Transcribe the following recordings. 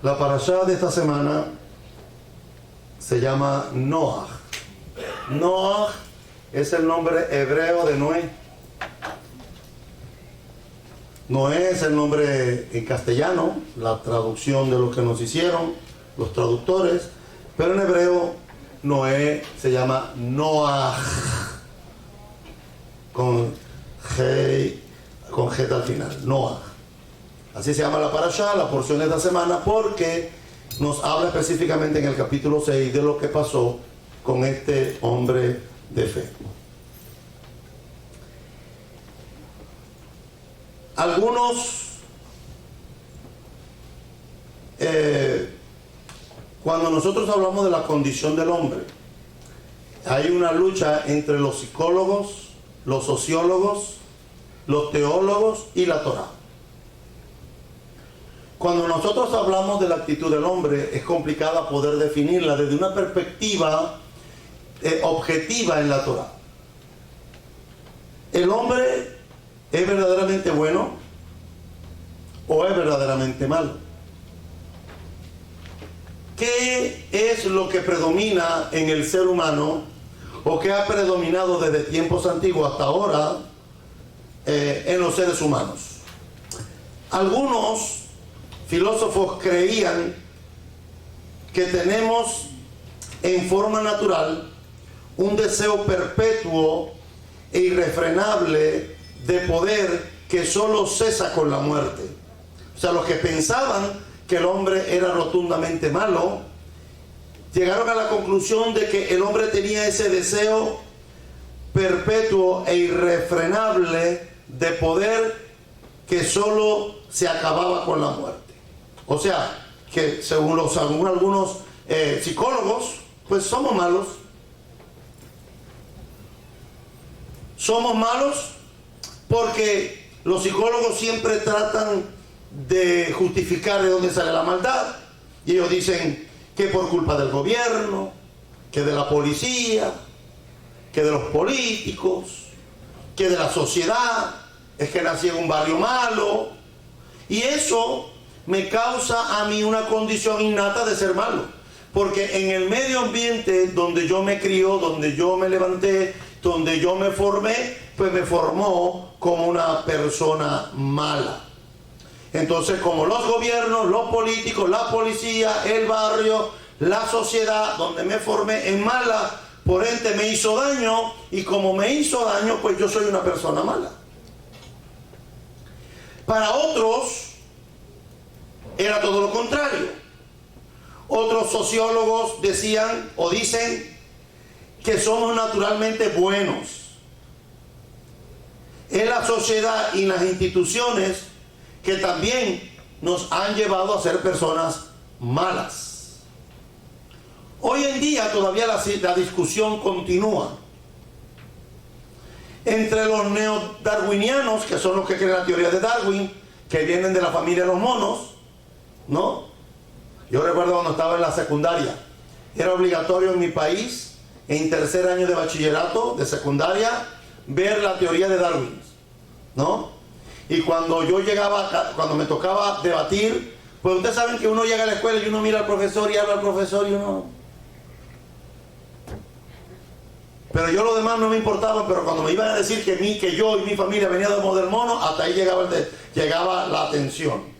La parashá de esta semana se llama Noaj. Noaj es el nombre hebreo de Noé. Noé es el nombre en castellano, la traducción de lo que nos hicieron los traductores, pero en hebreo Noé se llama Noaj, con G al final, Noaj. Así se llama la parashá, la porción de esta semana, porque nos habla específicamente en el capítulo 6 de lo que pasó con este hombre de fe. Algunos, cuando nosotros hablamos de la condición del hombre, hay una lucha entre los psicólogos, los sociólogos, los teólogos y la Torá. Cuando nosotros hablamos de la actitud del hombre, es complicada poder definirla desde una perspectiva objetiva en la Torá. ¿El hombre es verdaderamente bueno o es verdaderamente malo? ¿Qué es lo que predomina en el ser humano o que ha predominado desde tiempos antiguos hasta ahora en los seres humanos? Algunos filósofos creían que tenemos en forma natural un deseo perpetuo e irrefrenable de poder que solo cesa con la muerte. O sea, los que pensaban que el hombre era rotundamente malo, llegaron a la conclusión de que el hombre tenía ese deseo perpetuo e irrefrenable de poder que solo se acababa con la muerte. O sea, que según algunos psicólogos, pues somos malos. Somos malos porque los psicólogos siempre tratan de justificar de dónde sale la maldad. Y ellos dicen que por culpa del gobierno, que de la policía, que de los políticos, que de la sociedad, es que nací en un barrio malo. Y eso me causa a mí una condición innata de ser malo. Porque en el medio ambiente donde yo me crió, donde yo me levanté, donde yo me formé, pues me formó como una persona mala. Entonces, como los gobiernos, los políticos, la policía, el barrio, la sociedad donde me formé es mala, por ende me hizo daño, y como me hizo daño, pues yo soy una persona mala. Para otros era todo lo contrario. Otros sociólogos decían o dicen que somos naturalmente buenos. Es la sociedad y las instituciones que también nos han llevado a ser personas malas. Hoy en día todavía la discusión continúa entre los neodarwinianos, que son los que creen la teoría de Darwin, que vienen de la familia de los monos, ¿no? Yo recuerdo cuando estaba en la secundaria, era obligatorio en mi país, en tercer año de bachillerato, de secundaria, ver la teoría de Darwin, ¿no? Y cuando yo llegaba, cuando me tocaba debatir, pues ustedes saben que uno llega a la escuela y uno mira al profesor y habla al profesor y uno... Pero yo lo demás no me importaba, pero cuando me iban a decir que yo y mi familia veníamos del mono, hasta ahí llegaba la atención.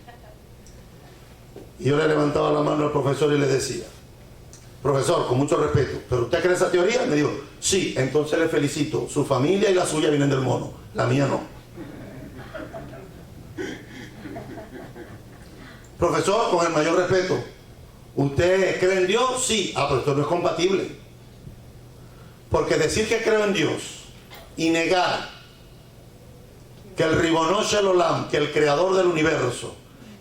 Y yo le levantaba la mano al profesor y le decía: profesor, con mucho respeto, ¿pero usted cree esa teoría? Me dijo: sí. Entonces le felicito, su familia y la suya vienen del mono, la mía no. Profesor, con el mayor respeto, ¿usted cree en Dios? Sí. Ah, pero esto no es compatible. Porque decir que creo en Dios y negar que el Ribono Shel Olam, que el creador del universo,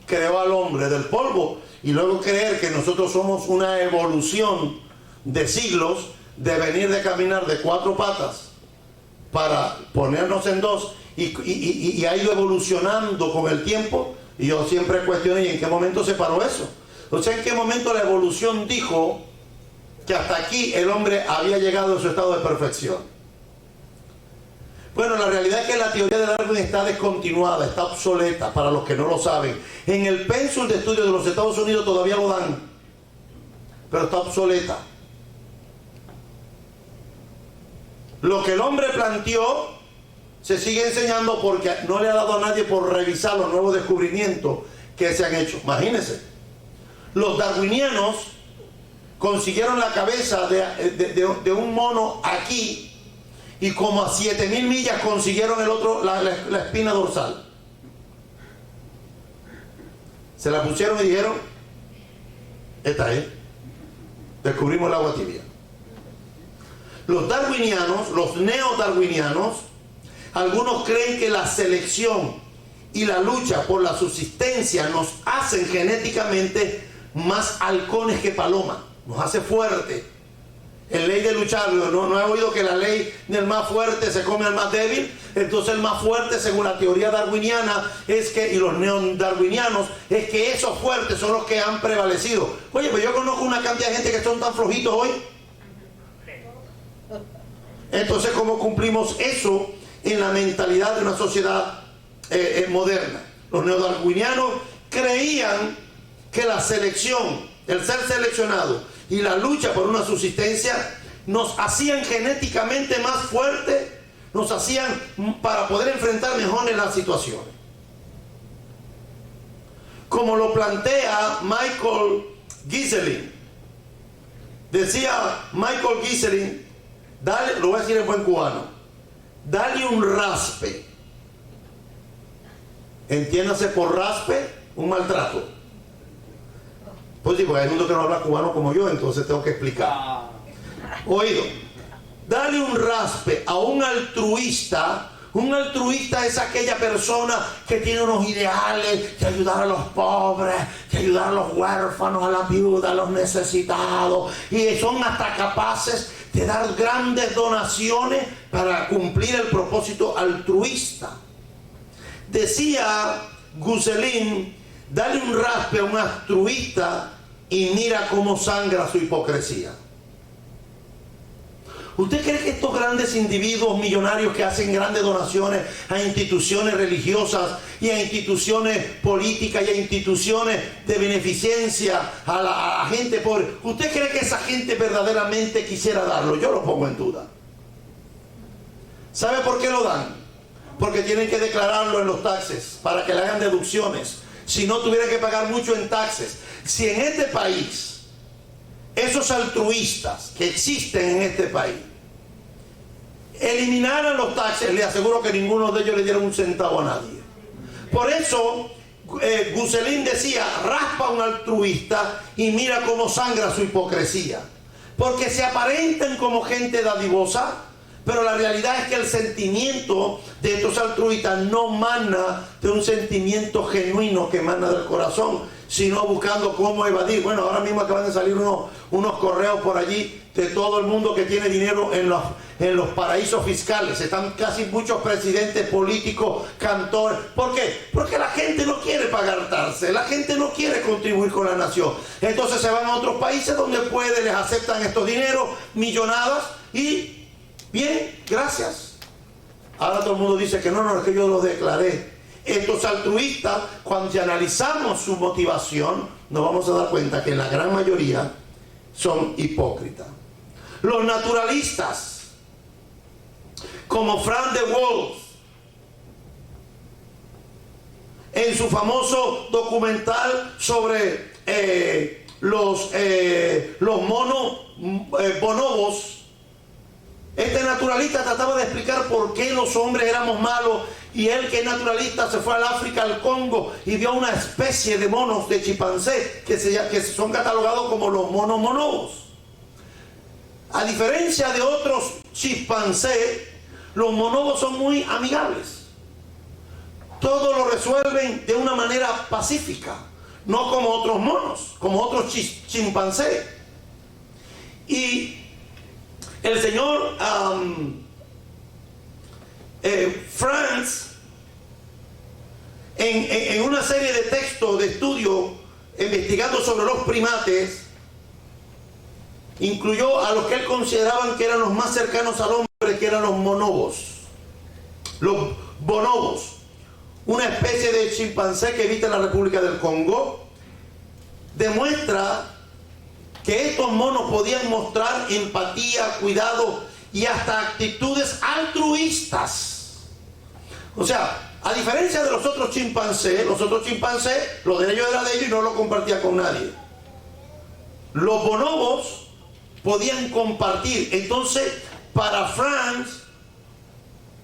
creó al hombre del polvo, y luego creer que nosotros somos una evolución de siglos, de venir de caminar de 4 patas para ponernos en 2, y ha ido evolucionando con el tiempo. Y yo siempre cuestioné: ¿y en qué momento se paró eso? O sea, ¿en qué momento la evolución dijo que hasta aquí el hombre había llegado a su estado de perfección? Bueno, la realidad es que la teoría de Darwin está descontinuada, está obsoleta, para los que no lo saben. En el pénsul de estudio de los Estados Unidos todavía lo dan, pero está obsoleta. Lo que el hombre planteó se sigue enseñando porque no le ha dado a nadie por revisar los nuevos descubrimientos que se han hecho. Imagínense, los darwinianos consiguieron la cabeza de un mono aquí, y como a 7.000 millas consiguieron el otro, la espina dorsal. Se la pusieron y dijeron, esta es. Descubrimos el agua tibia. Los darwinianos, los neodarwinianos, algunos creen que la selección y la lucha por la subsistencia nos hacen genéticamente más halcones que palomas, nos hace fuertes. En ley de luchar, no he oído que la ley del más fuerte se come al más débil. Entonces el más fuerte, según la teoría darwiniana, es que, y los neodarwinianos, es que esos fuertes son los que han prevalecido. Oye, pues yo conozco una cantidad de gente que son tan flojitos hoy. Entonces, ¿cómo cumplimos eso en la mentalidad de una sociedad moderna? Los neodarwinianos creían que la selección, el ser seleccionado y la lucha por una subsistencia nos hacían genéticamente más fuertes, nos hacían para poder enfrentar mejor en las situaciones. Como lo plantea Michael Gieselin. Decía Michael Gieselin, dale, lo voy a decir en buen cubano, dale un raspe. Entiéndase por raspe, un maltrato. Pues digo, hay mundo que no habla cubano como yo, entonces tengo que explicar. Oído, dale un raspe a un altruista. Un altruista es aquella persona que tiene unos ideales de ayudar a los pobres, de ayudar a los huérfanos, a las viudas, a los necesitados, y son hasta capaces de dar grandes donaciones para cumplir el propósito altruista. Decía Gieselin, dale un raspe a un altruista y mira cómo sangra su hipocresía. ¿Usted cree que estos grandes individuos millonarios que hacen grandes donaciones a instituciones religiosas y a instituciones políticas y a instituciones de beneficencia a la gente pobre, usted cree que esa gente verdaderamente quisiera darlo? Yo lo pongo en duda. ¿Sabe por qué lo dan? Porque tienen que declararlo en los taxes para que le hagan deducciones. Si no, tuviera que pagar mucho en taxes. Si en este país, esos altruistas que existen en este país, eliminaran los taxes, le aseguro que ninguno de ellos le diera un centavo a nadie. Por eso, Gieselin decía, raspa a un altruista y mira cómo sangra su hipocresía. Porque se aparentan como gente dadivosa, pero la realidad es que el sentimiento de estos altruistas no mana de un sentimiento genuino que emana del corazón, sino buscando cómo evadir. Bueno, ahora mismo acaban de salir unos correos por allí de todo el mundo que tiene dinero en los paraísos fiscales. Están casi muchos presidentes políticos, cantores. ¿Por qué? Porque la gente no quiere pagar taxes, la gente no quiere contribuir con la nación. Entonces se van a otros países donde les aceptan estos dineros, millonadas, y bien, gracias. Ahora todo el mundo dice que no, es que yo lo declaré. Estos altruistas, cuando analizamos su motivación, nos vamos a dar cuenta que la gran mayoría son hipócritas. Los naturalistas, como Frank de Waal, en su famoso documental sobre los monos bonobos, este naturalista trataba de explicar por qué los hombres éramos malos, y él, que es naturalista, se fue al África, al Congo, y vio una especie de monos de chimpancé que son catalogados como los monos bonobos. A diferencia de otros chimpancés, los bonobos son muy amigables. Todo lo resuelven de una manera pacífica, no como otros monos, como otros chimpancés. Y el señor Franz, en una serie de textos de estudio investigando sobre los primates, incluyó a los que él consideraban que eran los más cercanos al hombre, que eran los bonobos. Los bonobos, una especie de chimpancé que habita en la República del Congo, demuestra que estos monos podían mostrar empatía, cuidado y hasta actitudes altruistas. O sea, a diferencia de los otros chimpancés, lo de ellos era de ellos y no lo compartía con nadie. Los bonobos podían compartir. Entonces, para Franz,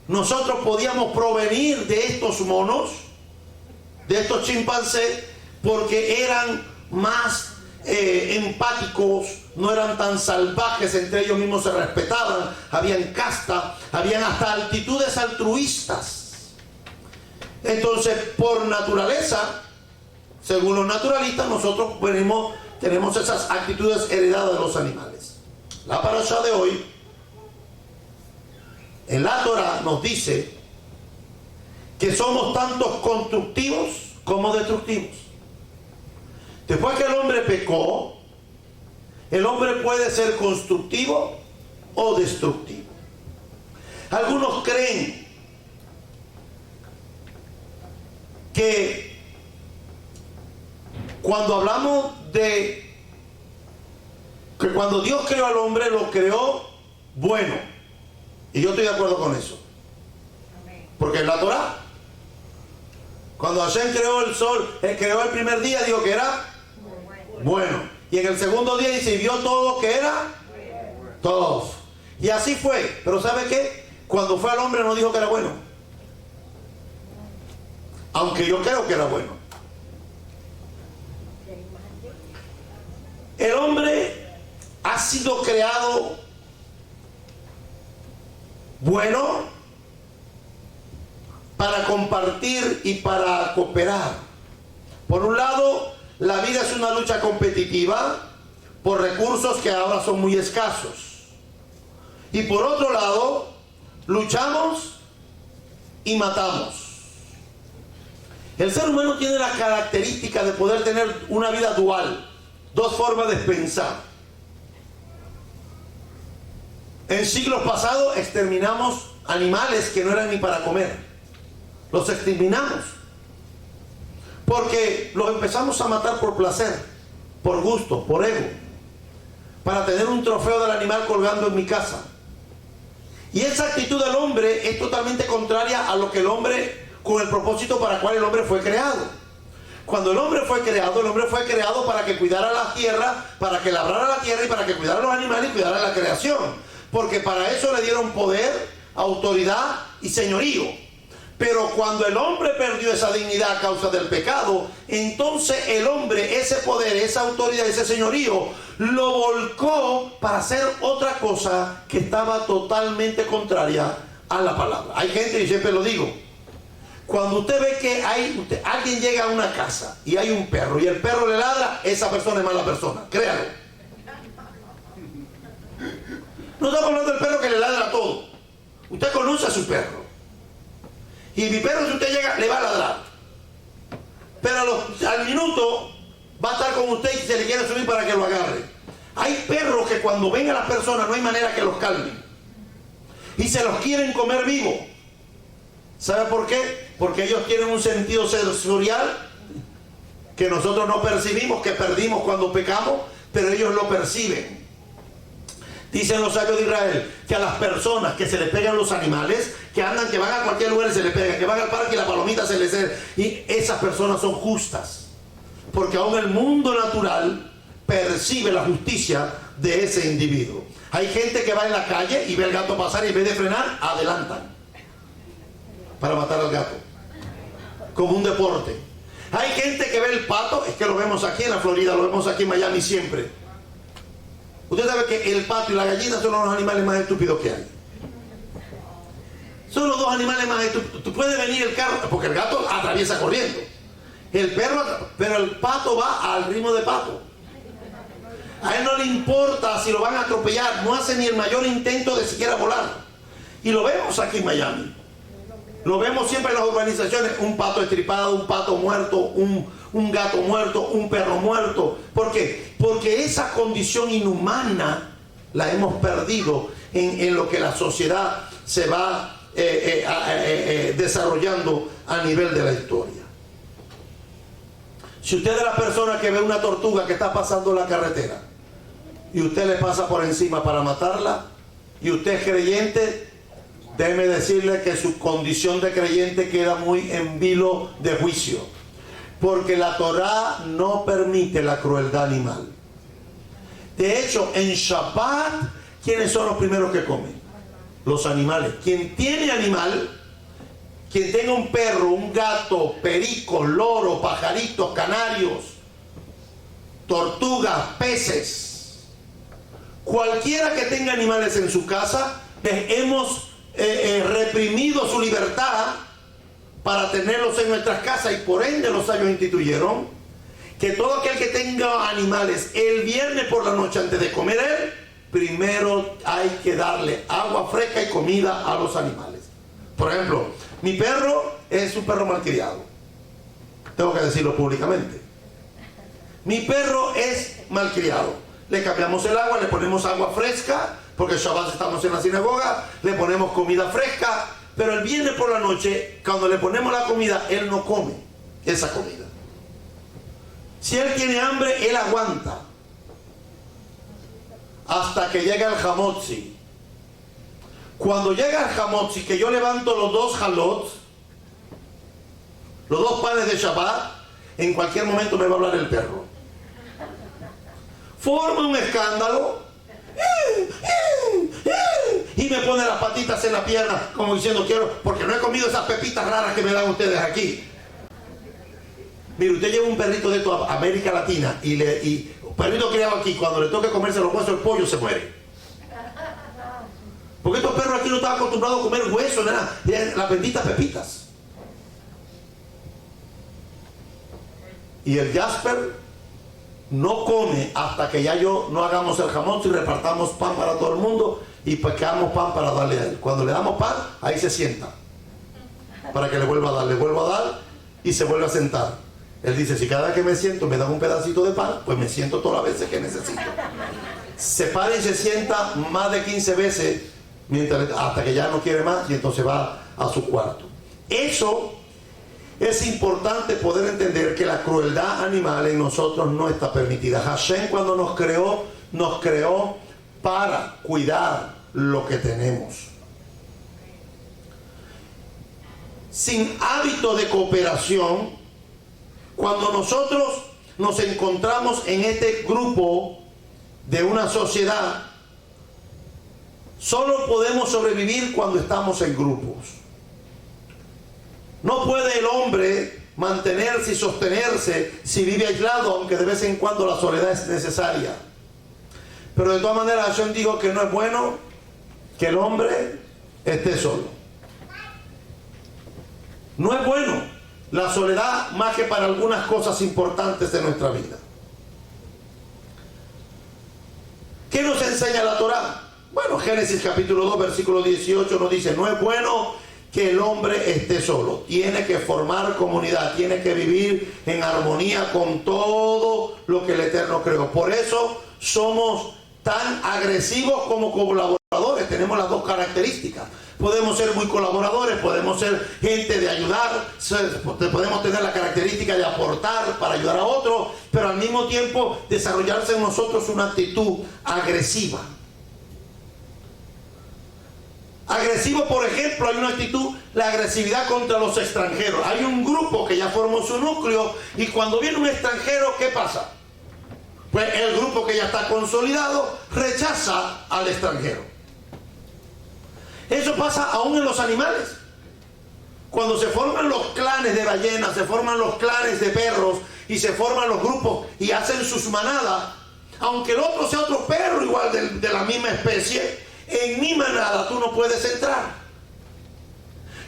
nosotros podíamos provenir de estos monos, de estos chimpancés, porque eran más empáticos, no eran tan salvajes, entre ellos mismos se respetaban, habían casta, habían hasta actitudes altruistas. Entonces, por naturaleza, según los naturalistas, nosotros tenemos esas actitudes heredadas de los animales. La parashá de hoy, en la Torah, nos dice que somos tanto constructivos como destructivos. Después que el hombre pecó, el hombre puede ser constructivo o destructivo. Algunos creen que cuando hablamos de que cuando Dios creó al hombre, lo creó bueno. Y yo estoy de acuerdo con eso. Porque en la Torah, cuando Hashem creó el sol, creó el primer día, dijo que era bueno. Y en el segundo día dice, y vio todo que era todo. Y así fue. Pero ¿sabe qué? Cuando fue al hombre no dijo que era bueno. Aunque yo creo que era bueno. El hombre ha sido creado bueno para compartir y para cooperar. Por un lado, la vida es una lucha competitiva por recursos que ahora son muy escasos. Y por otro lado, luchamos y matamos. El ser humano tiene la característica de poder tener una vida dual, dos formas de pensar. En siglos pasados exterminamos animales que no eran ni para comer. Los exterminamos. Porque los empezamos a matar por placer, por gusto, por ego. Para tener un trofeo del animal colgando en mi casa. Y esa actitud del hombre es totalmente contraria a lo que el hombre, con el propósito para el cual el hombre fue creado. Cuando el hombre fue creado para que cuidara la tierra, para que labrara la tierra y para que cuidara los animales y cuidara la creación. Porque para eso le dieron poder, autoridad y señorío. Pero cuando el hombre perdió esa dignidad a causa del pecado, entonces el hombre, ese poder, esa autoridad, ese señorío, lo volcó para hacer otra cosa que estaba totalmente contraria a la palabra. Hay gente, y siempre lo digo, cuando usted ve que alguien llega a una casa y hay un perro y el perro le ladra, esa persona es mala persona, créalo. No estamos hablando del perro que le ladra todo. Usted conoce a su perro. Y mi perro, si usted llega, le va a ladrar. Pero al minuto va a estar con usted y se le quiere subir para que lo agarre. Hay perros que cuando ven a las personas no hay manera que los calmen. Y se los quieren comer vivo. ¿Sabe por qué? Porque ellos tienen un sentido sensorial que nosotros no percibimos, que perdimos cuando pecamos, pero ellos lo perciben. Dicen los sabios de Israel que a las personas que se les pegan los animales, que andan, que van a cualquier lugar y se les pegan, que van al parque y la palomita se les... Y esas personas son justas. Porque aún el mundo natural percibe la justicia de ese individuo. Hay gente que va en la calle y ve al gato pasar y en vez de frenar, adelantan para matar al gato. Como un deporte. Hay gente que ve el pato, es que lo vemos aquí en la Florida, lo vemos aquí en Miami siempre. Usted sabe que el pato y la gallina son los animales más estúpidos que hay. Son los dos animales más estúpidos. Tú puedes venir el carro, porque el gato atraviesa corriendo. El perro, pero el pato va al ritmo de pato. A él no le importa si lo van a atropellar, no hace ni el mayor intento de siquiera volar. Y lo vemos aquí en Miami. Lo vemos siempre en las urbanizaciones, un pato estripado, un pato muerto, un gato muerto, un perro muerto. ¿Por qué? Porque esa condición inhumana la hemos perdido en lo que la sociedad se va desarrollando a nivel de la historia. Si usted es la persona que ve una tortuga que está pasando en la carretera y usted le pasa por encima para matarla y usted es creyente, déjeme decirle que su condición de creyente queda muy en vilo de juicio, porque la Torá no permite la crueldad animal. De hecho, en Shabbat, ¿quiénes son los primeros que comen? Los animales. Quien tiene animal, quien tenga un perro, un gato, perico, loro, pajaritos, canarios, tortugas, peces, cualquiera que tenga animales en su casa, hemos reprimido su libertad para tenerlos en nuestras casas, y por ende los sabios instituyeron que todo aquel que tenga animales el viernes por la noche antes de comer, primero hay que darle agua fresca y comida a los animales. Por ejemplo, mi perro es un perro malcriado, tengo que decirlo públicamente. Mi perro es malcriado. Le cambiamos el agua, le ponemos agua fresca, porque el Shabbat estamos en la sinagoga, le ponemos comida fresca, pero el viernes por la noche, cuando le ponemos la comida, él no come esa comida. Si él tiene hambre, él aguanta hasta que llega el hamotzi. Cuando llega el hamotzi, que yo levanto los dos halot, los dos panes de Shabbat, en cualquier momento me va a hablar el perro. Forma un escándalo y me pone las patitas en la pierna como diciendo quiero, porque no he comido esas pepitas raras que me dan ustedes aquí. Mire, usted lleva un perrito de toda América Latina y un perrito criado aquí, cuando le toque comerse los huesos del pollo se muere. Porque estos perros aquí no están acostumbrados a comer huesos, nada, las benditas pepitas. Y el Jasper no come hasta que ya no hagamos el jamón y repartamos pan para todo el mundo y pues quedamos pan para darle a él. Cuando le damos pan, ahí se sienta para que le vuelva a dar y se vuelve a sentar. Él dice, si cada vez que me siento me dan un pedacito de pan, pues me siento todas las veces que necesito. Se para y se sienta más de 15 veces hasta que ya no quiere más y entonces va a su cuarto. Eso es importante poder entender, que la crueldad animal en nosotros no está permitida. Hashem, cuando nos creó para cuidar lo que tenemos. Sin hábito de cooperación, cuando nosotros nos encontramos en este grupo de una sociedad, solo podemos sobrevivir cuando estamos en grupos. No puede el hombre mantenerse y sostenerse si vive aislado, aunque de vez en cuando la soledad es necesaria. Pero de todas maneras, Hashem dijo que no es bueno que el hombre esté solo. No es bueno la soledad más que para algunas cosas importantes de nuestra vida. ¿Qué nos enseña la Torá? Bueno, Génesis capítulo 2, versículo 18 nos dice, no es bueno que el hombre esté solo, tiene que formar comunidad, tiene que vivir en armonía con todo lo que el Eterno creó. Por eso somos tan agresivos como colaboradores, tenemos las dos características. Podemos ser muy colaboradores, podemos ser gente de ayudar, podemos tener la característica de aportar para ayudar a otros, pero al mismo tiempo desarrollarse en nosotros una actitud agresiva. Agresivo, por ejemplo, hay una actitud, la agresividad contra los extranjeros. Hay un grupo que ya formó su núcleo y cuando viene un extranjero, ¿qué pasa? Pues el grupo que ya está consolidado rechaza al extranjero. Eso pasa aún en los animales. Cuando se forman los clanes de ballenas, se forman los clanes de perros y se forman los grupos y hacen sus manadas, aunque el otro sea otro perro igual de la misma especie, en mi manada tú no puedes entrar.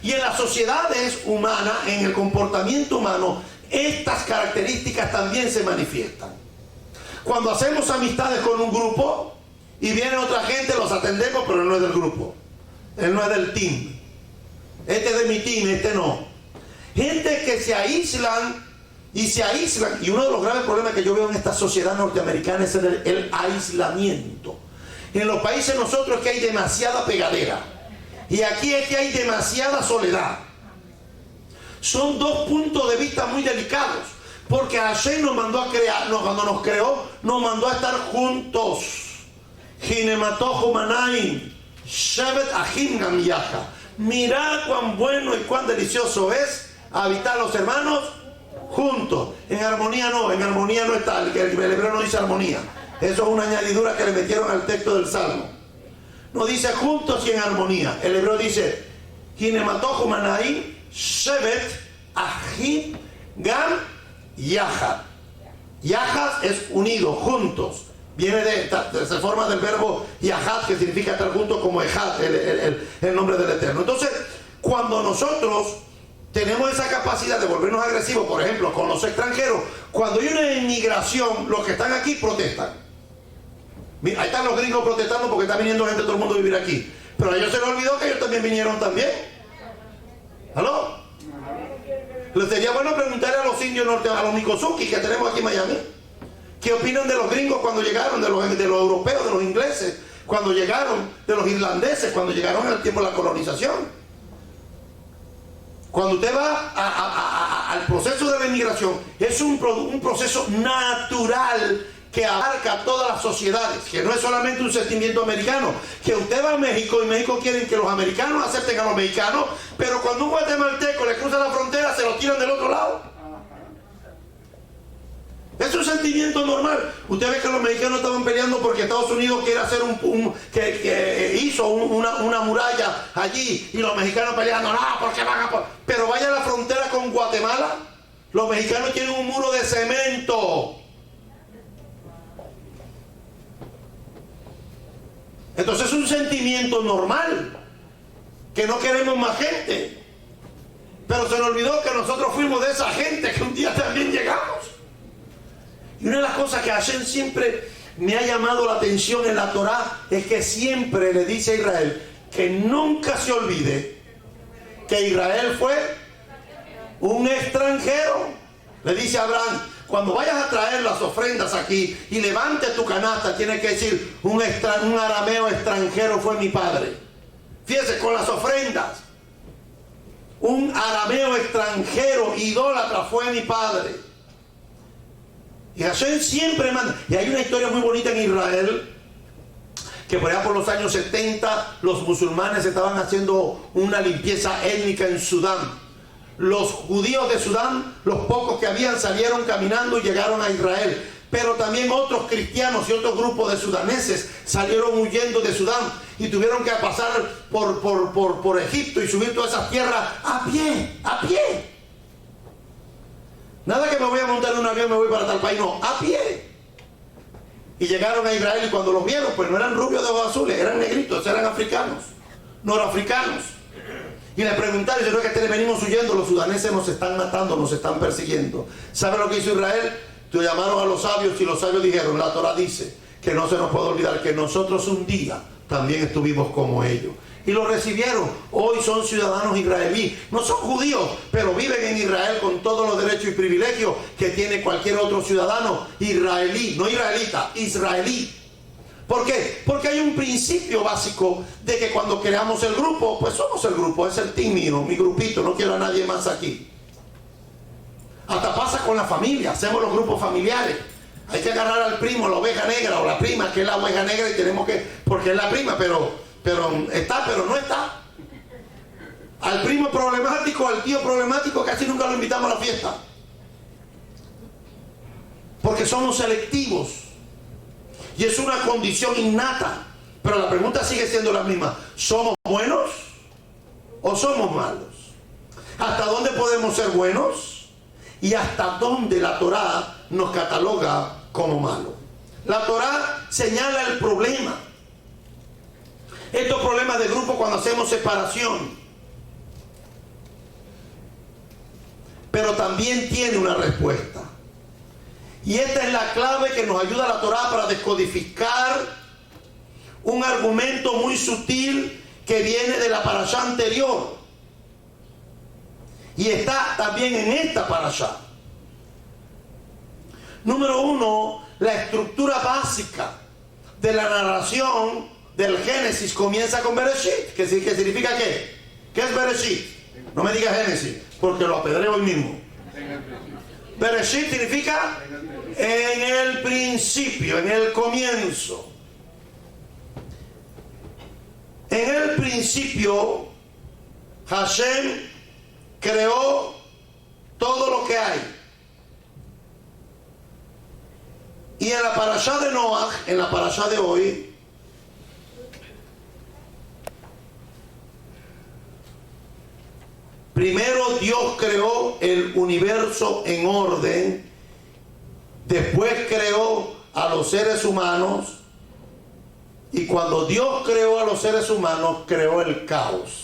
Y en las sociedades humanas, en el comportamiento humano, estas características también se manifiestan. Cuando hacemos amistades con un grupo y viene otra gente, los atendemos, pero él no es del grupo, él no es del team. Este es de mi team, este no. Gente que se aíslan. Y uno de los graves problemas que yo veo en esta sociedad norteamericana es el aislamiento. En los países nosotros que hay demasiada pegadera. Y aquí es que hay demasiada soledad. Son dos puntos de vista muy delicados, porque Hashem nos mandó a crear, cuando nos creó, nos mandó a estar juntos. Mirad cuán bueno y cuán delicioso es habitar los hermanos juntos. En armonía no está, el hebreo no dice armonía. Eso es una añadidura que le metieron al texto del Salmo. No dice juntos y en armonía. El hebreo dice Hinematohu Manaim Shevet Ahim Gam Yahad. Yahad es unido, juntos. Se forma del verbo Yahad, que significa estar juntos, como Ejad, el nombre del Eterno. Entonces, cuando nosotros tenemos esa capacidad de volvernos agresivos, por ejemplo, con los extranjeros, cuando hay una inmigración, los que están aquí protestan. Mira, ahí están los gringos protestando porque está viniendo gente de todo el mundo a vivir aquí. Pero a ellos se les olvidó que ellos también vinieron también. ¿Aló? Les sería bueno preguntarle a los indios norte, a los Mikosuki que tenemos aquí en Miami, ¿qué opinan de los gringos cuando llegaron, de los europeos, de los ingleses, cuando llegaron, de los irlandeses, cuando llegaron en el tiempo de la colonización? Cuando usted va al proceso de la inmigración, es un proceso natural que abarca todas las sociedades, que no es solamente un sentimiento americano, que usted va a México y México quieren que los americanos acepten a los mexicanos, pero cuando un guatemalteco le cruza la frontera se lo tiran del otro lado. Es un sentimiento normal. Usted ve que los mexicanos estaban peleando porque Estados Unidos quiere hacer hizo una muralla allí, y los mexicanos peleando, no, porque van a... Pero vaya a la frontera con Guatemala, los mexicanos tienen un muro de cemento. Entonces es un sentimiento normal, que no queremos más gente. Pero se nos olvidó que nosotros fuimos de esa gente que un día también llegamos. Y una de las cosas que Hashem siempre me ha llamado la atención en la Torá es que siempre le dice a Israel que nunca se olvide que Israel fue un extranjero. Le dice a Abraham, cuando vayas a traer las ofrendas aquí y levante tu canasta, tienes que decir, un arameo extranjero fue mi padre. Fíjese, con las ofrendas, un arameo extranjero, idólatra, fue mi padre. Y Hashem siempre manda. Y hay una historia muy bonita en Israel, que por allá por los años 70 los musulmanes estaban haciendo una limpieza étnica en Sudán. Los judíos de Sudán, los pocos que habían, salieron caminando y llegaron a Israel. Pero también otros cristianos y otros grupos de sudaneses salieron huyendo de Sudán y tuvieron que pasar por Egipto y subir todas esas tierras a pie. Nada que me voy a montar en un avión y me voy para tal país, no, a pie. Y llegaron a Israel, y cuando los vieron, pues no eran rubios de ojos azules, eran negritos, eran africanos, norafricanos. Y le preguntaron, yo creo que venimos huyendo, los sudaneses nos están matando, nos están persiguiendo. ¿Sabe lo que hizo Israel? Llamaron a los sabios y los sabios dijeron, la Torah dice que no se nos puede olvidar que nosotros un día también estuvimos como ellos. Y lo recibieron. Hoy son ciudadanos israelíes. No son judíos, pero viven en Israel con todos los derechos y privilegios que tiene cualquier otro ciudadano israelí. No israelita, israelí. ¿Por qué? Porque hay un principio básico de que cuando creamos el grupo, pues somos el grupo, es el team mío, mi grupito, no quiero a nadie más aquí. Hasta pasa con la familia, hacemos los grupos familiares. Hay que agarrar al primo, la oveja negra, o la prima, que es la oveja negra, y tenemos que, porque es la prima, pero está, pero no está. Al primo problemático, al tío problemático, casi nunca lo invitamos a la fiesta. Porque somos selectivos. Y es una condición innata. Pero la pregunta sigue siendo la misma. ¿Somos buenos o somos malos? ¿Hasta dónde podemos ser buenos? Y hasta dónde la Torá nos cataloga como malo. La Torá señala el problema. Estos problemas de grupo cuando hacemos separación. Pero también tiene una respuesta. Y esta es la clave que nos ayuda la Torá para descodificar un argumento muy sutil que viene de la parashá anterior. Y está también en esta parashá. Número uno, la estructura básica de la narración del Génesis comienza con Bereshit, que significa ¿qué? ¿Qué es Bereshit? No me diga Génesis, porque lo apedreo hoy mismo. Bereshit significa en el principio, en el comienzo. En el principio, Hashem creó todo lo que hay. Y en la parashá de Noach, en la parashá de hoy, primero Dios creó el universo en orden, después creó a los seres humanos, y cuando Dios creó a los seres humanos, creó el caos.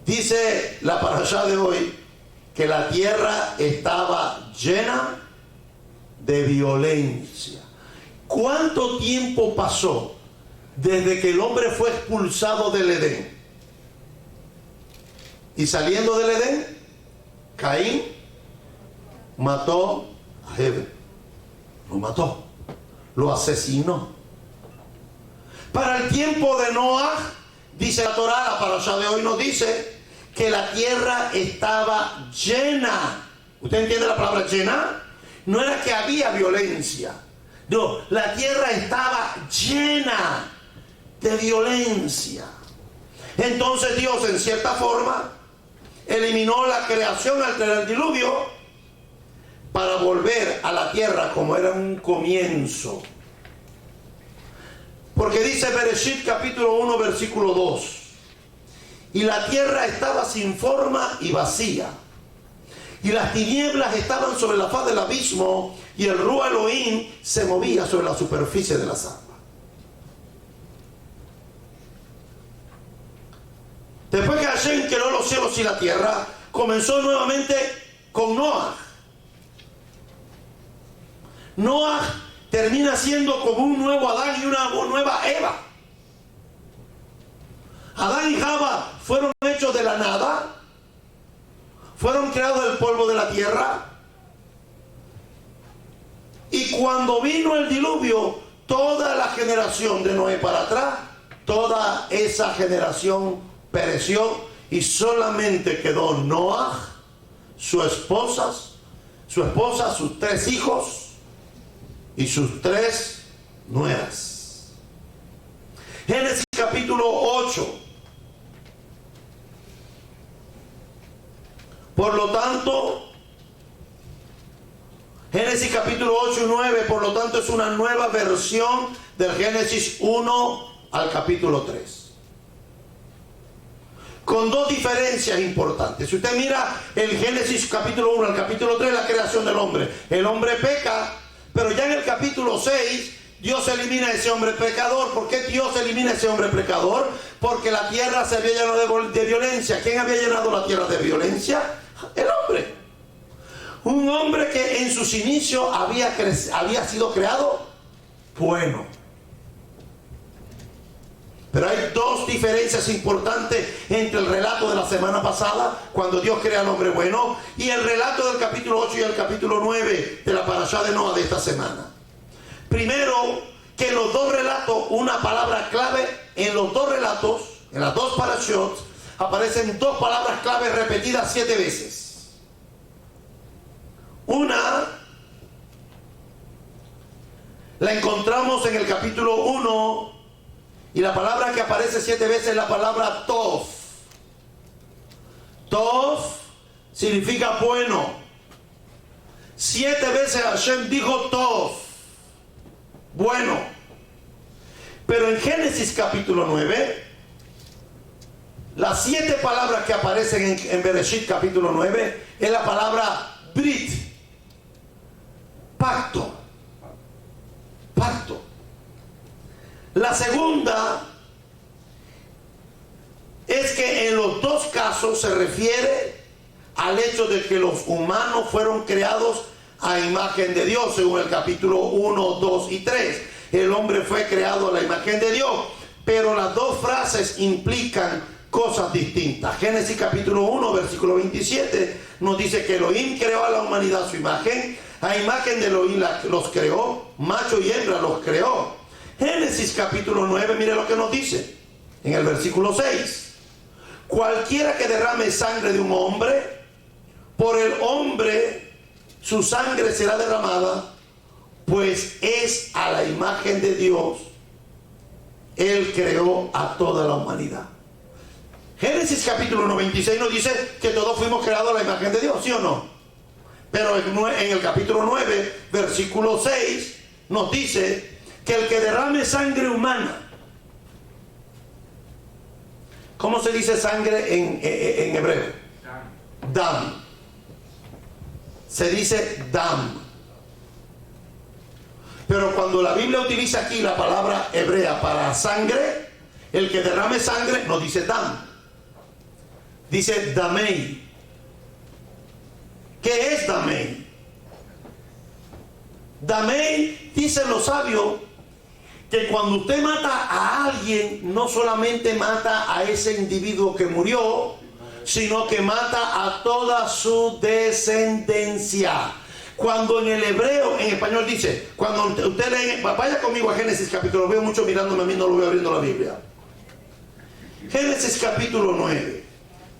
Dice la parashá de hoy que la tierra estaba llena de violencia. ¿Cuánto tiempo pasó desde que el hombre fue expulsado del Edén? Y saliendo del Edén, Caín mató a Abel. Lo mató, lo asesinó. Para el tiempo de Noah, dice la Torá, la parashá de hoy nos dice que la tierra estaba llena. ¿Usted entiende la palabra llena? No era que había violencia. No, la tierra estaba llena de violencia. Entonces Dios, en cierta forma, eliminó la creación al tener el diluvio para volver a la tierra como era un comienzo. Porque dice Bereshit capítulo 1 versículo 2: y la tierra estaba sin forma y vacía, y las tinieblas estaban sobre la faz del abismo, y el Ruach Elohim se movía sobre la superficie de las aguas. Después que Hashem creó los cielos y la tierra, comenzó nuevamente con Noah. Noah termina siendo como un nuevo Adán y una nueva Eva. Adán y Java fueron hechos de la nada, fueron creados del polvo de la tierra, y cuando vino el diluvio, toda la generación de Noé para atrás, toda esa generación pereció, y solamente quedó Noah, su esposa, sus 3 hijos y sus 3 nueras. Génesis capítulo 8. Por lo tanto, Génesis capítulo 8 y 9, por lo tanto, es una nueva versión del Génesis 1 al capítulo 3. Con 2 diferencias importantes. Si usted mira el Génesis capítulo 1 al capítulo 3, la creación del hombre. El hombre peca, pero ya en el capítulo 6, Dios elimina a ese hombre pecador. ¿Por qué Dios elimina a ese hombre pecador? Porque la tierra se había llenado de violencia. ¿Quién había llenado la tierra de violencia? El hombre. Un hombre que en sus inicios había sido creado bueno. Pero hay 2 diferencias importantes entre el relato de la semana pasada, cuando Dios crea al hombre bueno, y el relato del capítulo 8 y el capítulo 9 de la parashá de Noah de esta semana. Primero, que en los 2 relatos, una palabra clave, en los 2 relatos, en las 2 parashot, aparecen 2 palabras clave repetidas 7 veces. Una la encontramos en el capítulo 1, y la palabra que aparece 7 veces es la palabra Tov. Tov significa bueno. 7 veces Hashem dijo Tov, bueno. Pero en Génesis capítulo 9, las 7 palabras que aparecen en Bereshit capítulo 9 es la palabra Brit, pacto. Pacto. La segunda es que en los 2 casos se refiere al hecho de que los humanos fueron creados a imagen de Dios, según el capítulo 1, 2 y 3. El hombre fue creado a la imagen de Dios, pero las 2 frases implican cosas distintas. Génesis capítulo 1, versículo 27 nos dice que Elohim creó a la humanidad a su imagen. A imagen de Elohim los creó, macho y hembra los creó. Génesis capítulo 9, mire lo que nos dice en el versículo 6. Cualquiera que derrame sangre de un hombre, por el hombre su sangre será derramada, pues es a la imagen de Dios. Él creó a toda la humanidad. Génesis capítulo 96 nos dice que todos fuimos creados a la imagen de Dios, ¿sí o no? Pero en el capítulo 9, versículo 6, nos dice que el que derrame sangre humana. ¿Cómo se dice sangre en hebreo? Dam. Se dice dam. Pero cuando la Biblia utiliza aquí la palabra hebrea para sangre, el que derrame sangre no dice dam. Dice damei. ¿Qué es damei? Damei, dicen los sabios, que cuando usted mata a alguien, no solamente mata a ese individuo que murió, sino que mata a toda su descendencia. Cuando en el hebreo, en español dice, cuando usted lee, vaya conmigo a Génesis capítulo, lo veo mucho mirándome a mí, no lo veo abriendo la Biblia. Génesis capítulo 9,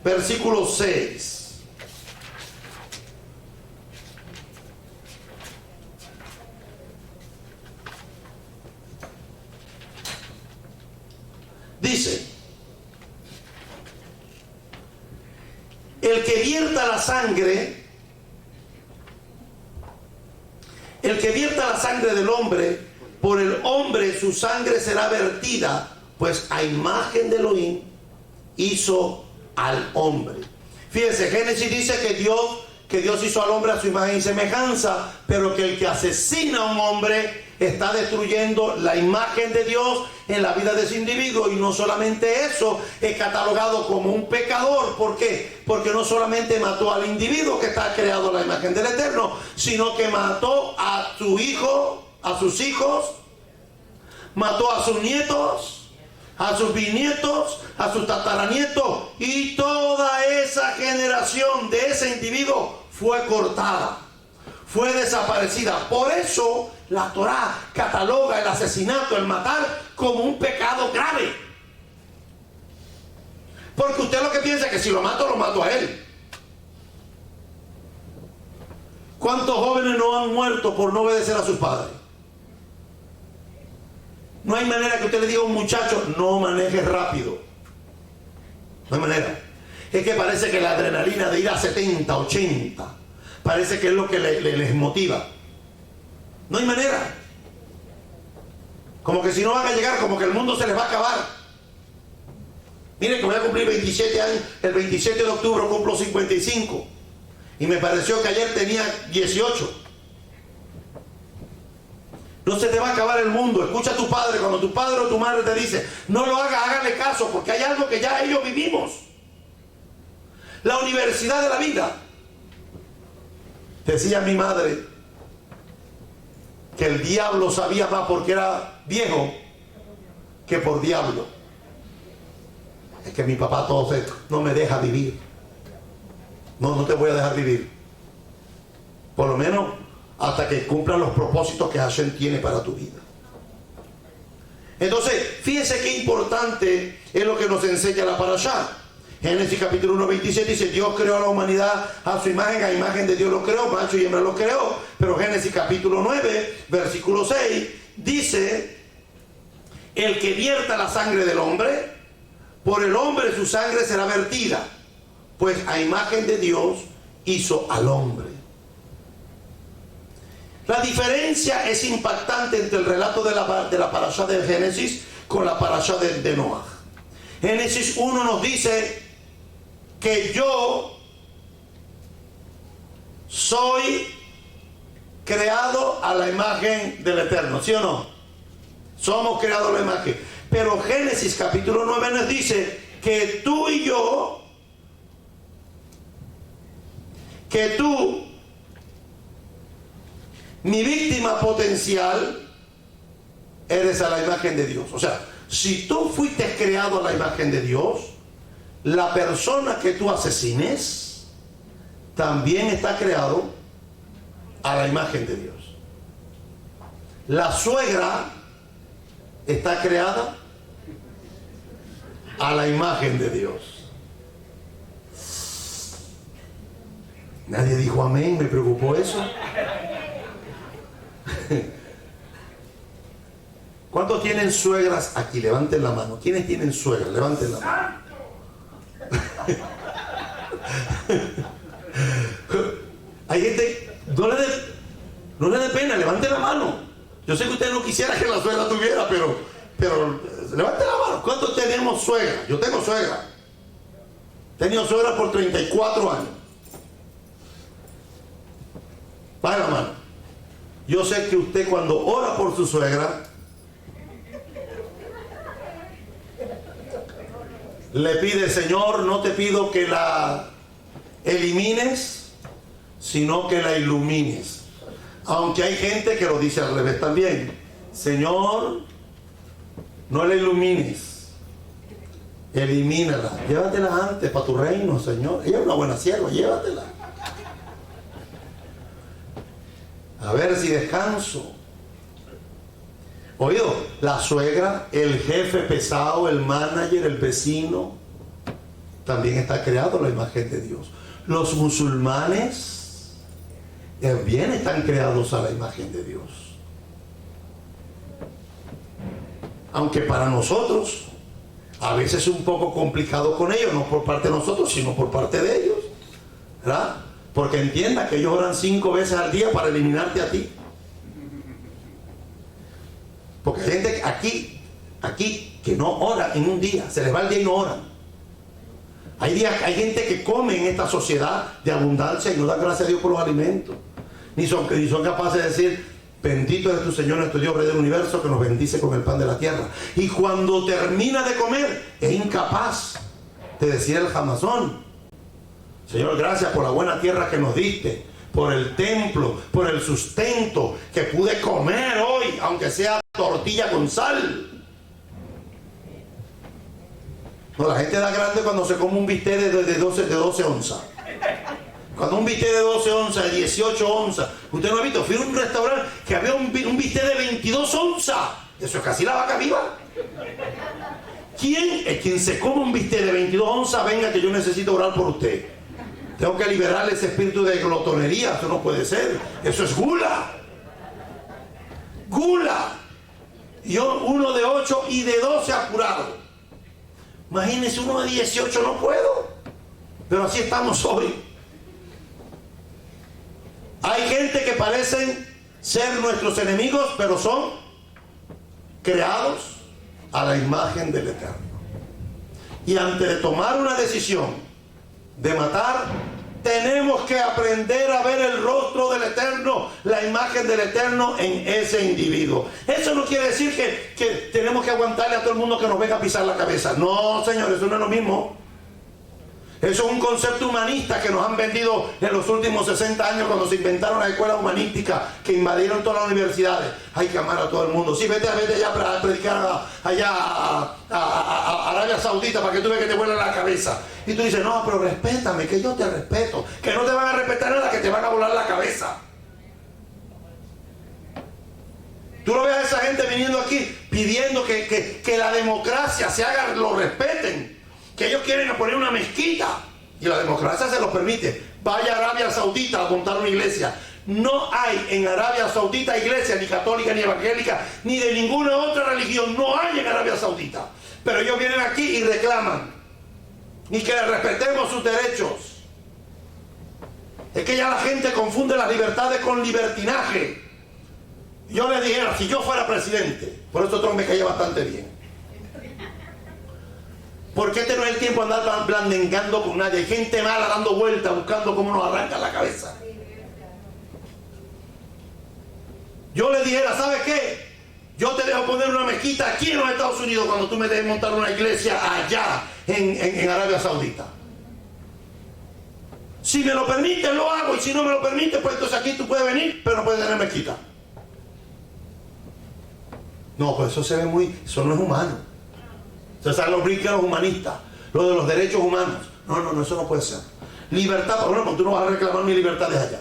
versículo 6. Dice, el que vierta la sangre del hombre, por el hombre su sangre será vertida, pues a imagen de Elohim hizo al hombre. Fíjense, Génesis dice que Dios hizo al hombre a su imagen y semejanza, pero que el que asesina a un hombre está destruyendo la imagen de Dios en la vida de ese individuo. Y no solamente eso, es catalogado como un pecador. ¿Por qué? Porque no solamente mató al individuo que está creado a la imagen del Eterno, sino que mató a su hijo, a sus hijos, mató a sus nietos, a sus bisnietos, a sus tataranietos, y toda esa generación de ese individuo fue cortada, fue desaparecida. Por eso la Torá cataloga el asesinato, el matar, como un pecado grave. Porque usted lo que piensa es que si lo mato a él. ¿Cuántos jóvenes no han muerto por no obedecer a sus padres? No hay manera que usted le diga a un muchacho, no manejes rápido. No hay manera. Es que parece que la adrenalina de ir a 70, 80, parece que es lo que les motiva. No hay manera. Como que si no van a llegar, como que el mundo se les va a acabar. Miren que voy a cumplir 27 años, el 27 de octubre cumplo 55. Y me pareció que ayer tenía 18. No se te va a acabar el mundo. Escucha a tu padre. Cuando tu padre o tu madre te dice, no lo haga, hágale caso, porque hay algo que ya ellos vivimos. La universidad de la vida. Decía mi madre que el diablo sabía más porque era viejo que por diablo. Es que mi papá todo no me deja vivir. No te voy a dejar vivir. Por lo menos hasta que cumplan los propósitos que Hashem tiene para tu vida. Entonces, fíjense qué importante es lo que nos enseña la parashá. Génesis capítulo 1, 27 dice, Dios creó a la humanidad a su imagen, a imagen de Dios lo creó, macho y hembra lo creó. Pero Génesis capítulo 9, versículo 6, dice, el que vierta la sangre del hombre, por el hombre su sangre será vertida, pues a imagen de Dios hizo al hombre. La diferencia es impactante entre el relato de la parashá de Génesis con la parashá de Noaj. Génesis 1 nos dice que yo soy creado a la imagen del Eterno, ¿sí o no? Somos creados a la imagen. Pero Génesis capítulo 9 nos dice que tú y yo, que tú, mi víctima potencial, eres a la imagen de Dios. O sea, si tú fuiste creado a la imagen de Dios, la persona que tú asesines también está creado a la imagen de Dios. La suegra está creada a la imagen de Dios. Nadie dijo amén, me preocupó eso. ¿Cuántos tienen suegras aquí? Levanten la mano. ¿Quiénes tienen suegras? Levanten la mano. Hay gente, no le dé pena, levanten la mano. Yo sé que usted no quisiera que la suegra tuviera, pero levanten la mano. ¿Cuántos tenemos suegra? Yo tengo suegra. He tenido suegra por 34 años. Baje la mano. Yo sé que usted cuando ora por su suegra, le pide: Señor, no te pido que la elimines, sino que la ilumines. Aunque hay gente que lo dice al revés también. Señor, no la ilumines, elimínala. Llévatela antes para tu reino, Señor. Ella es una buena sierva, llévatela. A ver si descanso. Oído, la suegra, el jefe pesado, el manager, el vecino, también está creado a la imagen de Dios. Los musulmanes también están creados a la imagen de Dios. Aunque para nosotros a veces es un poco complicado con ellos, no por parte de nosotros, sino por parte de ellos, ¿verdad? Porque entienda que ellos oran 5 veces al día para eliminarte a ti. Porque hay gente aquí que no ora en un día, se les va el día y no oran. Hay gente que come en esta sociedad de abundancia y no da gracias a Dios por los alimentos. Ni son capaces de decir: bendito es tu Señor, nuestro Dios, Rey del universo, que nos bendice con el pan de la tierra. Y cuando termina de comer, es incapaz de decir el jamazón: Señor, gracias por la buena tierra que nos diste, por el templo, por el sustento, que pude comer hoy, aunque sea tortilla con sal. No, la gente da grande cuando se come un bistec de 12 onzas. Cuando un bistec de 12 onzas, de 18 onzas. Usted no ha visto, fui a un restaurante que había un bistec de 22 onzas. Eso es casi la vaca viva. Quien se come un bistec de 22 onzas, venga que yo necesito orar por usted. Tengo que liberarle ese espíritu de glotonería. Eso no puede ser. Eso es gula. Gula. Y uno de 8 y de 12 apurado. Imagínense, uno de 18 no puedo. Pero así estamos hoy. Hay gente que parecen ser nuestros enemigos, pero son creados a la imagen del Eterno. Y antes de tomar una decisión de matar, tenemos que aprender a ver el rostro del Eterno, la imagen del Eterno en ese individuo. Eso no quiere decir que tenemos que aguantarle a todo el mundo que nos venga a pisar la cabeza. No, señor, eso no es lo mismo. Eso es un concepto humanista que nos han vendido en los últimos 60 años, cuando se inventaron las escuelas humanísticas que invadieron todas las universidades. Hay que amar a todo el mundo. Sí, vete allá a predicar allá a Arabia Saudita para que tú veas que te vuelan la cabeza. Y tú dices: no, pero respétame, que yo te respeto. Que no te van a respetar nada, que te van a volar la cabeza. Tú lo ves a esa gente viniendo aquí pidiendo que la democracia se haga, lo respeten. Que ellos quieren poner una mezquita y la democracia se los permite. Vaya a Arabia Saudita a montar una iglesia. No hay en Arabia Saudita iglesia ni católica ni evangélica ni de ninguna otra religión. No hay en Arabia Saudita. Pero ellos vienen aquí y reclaman y que le respetemos sus derechos. Es que ya la gente confunde las libertades con libertinaje. Yo les dijera, si yo fuera presidente, por eso Trump me caía bastante bien. Porque este no es el tiempo de andar blandengando con nadie. Hay gente mala dando vueltas, buscando cómo nos arranca la cabeza. Yo le dijera: ¿sabes qué? Yo te dejo poner una mezquita aquí en los Estados Unidos cuando tú me dejes montar una iglesia allá en Arabia Saudita. Si me lo permiten, lo hago. Y si no me lo permiten, pues entonces aquí tú puedes venir, pero no puedes tener mezquita. No, pues eso se ve eso no es humano. Ustedes saben los brinques de los humanistas. Lo de los derechos humanos. No, eso no puede ser. Libertad, bueno, pues tú no vas a reclamar mi libertad de allá.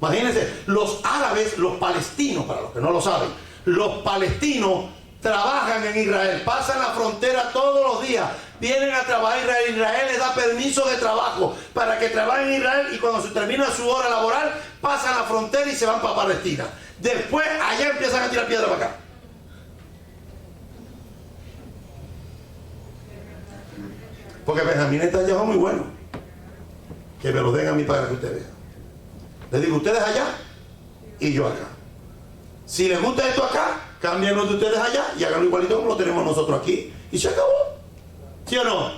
Imagínense, los árabes, los palestinos, para los que no lo saben, los palestinos trabajan en Israel, pasan la frontera todos los días, vienen a trabajar en Israel, Israel les da permiso de trabajo para que trabajen en Israel y cuando se termina su hora laboral, pasan la frontera y se van para Palestina. Después allá empiezan a tirar piedra para acá. Porque Benjamín está allá muy bueno. Que me lo den a mí para que ustedes vean. Les digo, ustedes allá y yo acá. Si les gusta esto acá, cambien lo de ustedes allá y háganlo igualito como lo tenemos nosotros aquí. Y se acabó. ¿Sí o no?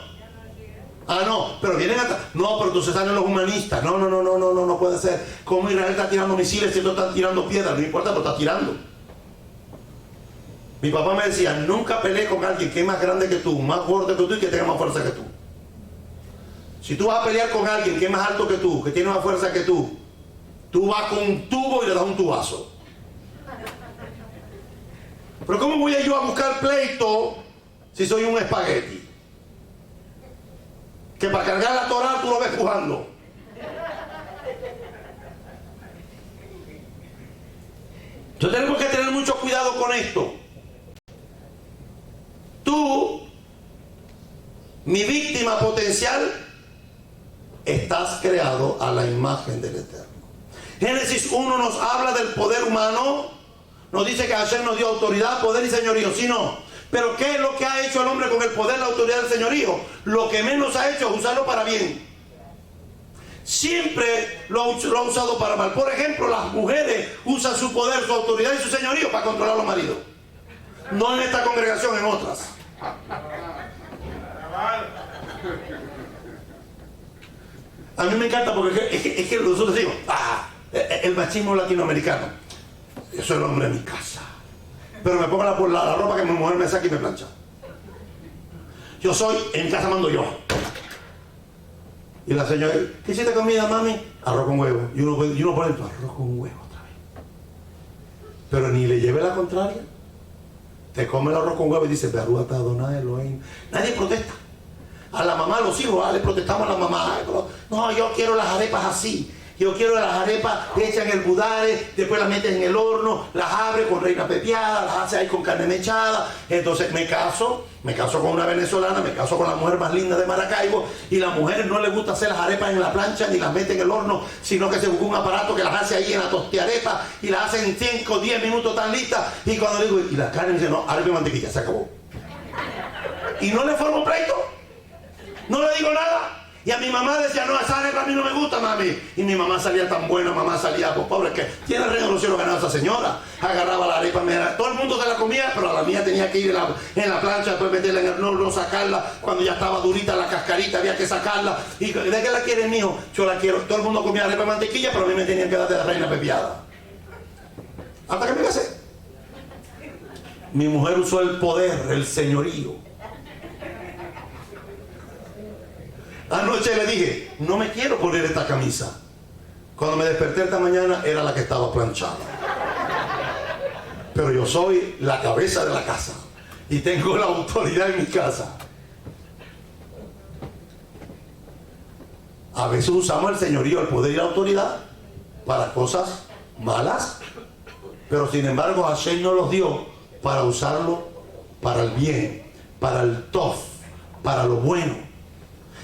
Ah, no, pero vienen acá. No, pero entonces salen los humanistas. No puede ser. Como Israel está tirando misiles y ellos están tirando piedras. No importa, pero está tirando. Mi papá me decía, nunca peleé con alguien que es más grande que tú, más fuerte que tú y que tenga más fuerza que tú. Si tú vas a pelear con alguien que es más alto que tú, que tiene más fuerza que tú vas con un tubo y le das un tubazo. Pero ¿cómo voy yo a buscar pleito si soy un espagueti? Que para cargar la Torá tú lo ves pujando. Entonces tenemos que tener mucho cuidado con esto. Tú, mi víctima potencial, estás creado a la imagen del Eterno. Génesis 1 nos habla del poder humano, nos dice que Hashem nos dio autoridad, poder y señorío, ¿sí no? Pero ¿qué es lo que ha hecho el hombre con el poder, la autoridad del señorío? Lo que menos ha hecho es usarlo para bien. Siempre lo ha usado para mal. Por ejemplo, las mujeres usan su poder, su autoridad y su señorío para controlar a los maridos. No en esta congregación, en otras. A mí me encanta porque es que nosotros decimos, el machismo latinoamericano. Yo soy el hombre de mi casa. Pero me pongo la ropa que mi mujer me saca y me plancha. Yo soy, en mi casa mando yo. Y la señora, ¿qué hiciste comida, mami? Arroz con huevo. Y uno pone esto, arroz con huevo otra vez. Pero ni le lleve la contraria. Te come el arroz con huevo y dice, Beruata Adonai Elohim. Nadie protesta. A la mamá, a los hijos, le protestamos a la mamá. No, yo quiero las arepas así. Yo quiero las arepas hechas en el budare, después las metes en el horno, las abres con reina pepiada, las haces ahí con carne mechada. Entonces me caso con una venezolana, me caso con la mujer más linda de Maracaibo, y la mujer no le gusta hacer las arepas en la plancha ni las mete en el horno, sino que se busca un aparato que las hace ahí en la tostiarepa y las hace en 5 o 10 minutos tan listas. Y cuando le digo, y la carne, dice, no, arepa y mantequilla, se acabó. Y no le formo pleito, no le digo nada. Y a mi mamá decía, no, esa arepa a mí no me gusta, mami. Y mi mamá salía tan buena, mamá salía, pues pobre, que tiene el reino de los cielos ganado esa señora. Agarraba la arepa, todo el mundo se la comía, pero a la mía tenía que ir en la plancha, después meterla en el horno, sacarla. Cuando ya estaba durita la cascarita, había que sacarla. Y ¿de qué la quiere, mijo? Yo la quiero. Todo el mundo comía arepa y mantequilla, pero a mí me tenían que dar de la reina pepiada. Hasta que me casé. Mi mujer usó el poder, el señorío. Anoche le dije, no me quiero poner esta camisa. Cuando me desperté esta mañana era la que estaba planchada. Pero yo soy la cabeza de la casa y tengo la autoridad en mi casa. A veces usamos el señorío, el poder y la autoridad para cosas malas, pero sin embargo Hashem nos los dio para usarlo para el bien, para el tov, para lo bueno.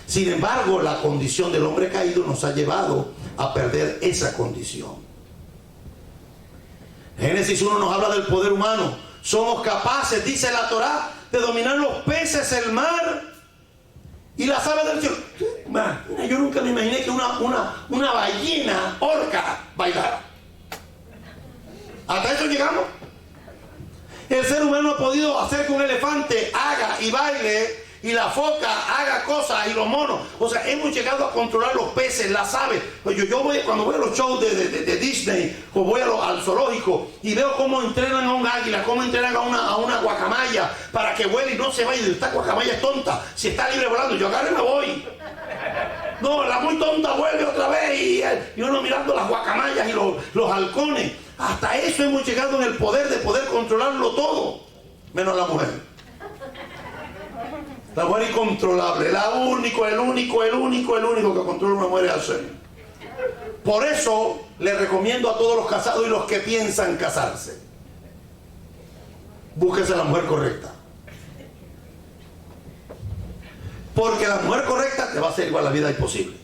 Sin embargo, la condición del hombre caído nos ha llevado a perder esa condición. Génesis 1 nos habla del poder humano. Somos capaces, dice la Torá, de dominar los peces, el mar y las aves del cielo. Yo nunca me imaginé que una ballena orca bailara. Hasta eso llegamos. El ser humano ha podido hacer que un elefante haga y baile, y la foca haga cosas, y los monos. O sea, hemos llegado a controlar los peces, las aves. Yo voy, cuando voy a los shows de Disney, o voy al zoológico, y veo cómo entrenan a un águila, cómo entrenan a una guacamaya, para que vuele y no se vaya. Y esta guacamaya es tonta, si está libre volando, yo agarro y me voy. No, la muy tonta vuelve otra vez, y uno mirando las guacamayas y los halcones. Hasta eso hemos llegado en el poder de poder controlarlo todo, menos la mujer. La mujer incontrolable. El único que controla una mujer es Hashem. Por eso le recomiendo a todos los casados y los que piensan casarse: búsquese la mujer correcta. Porque la mujer correcta te va a hacer igual la vida imposible.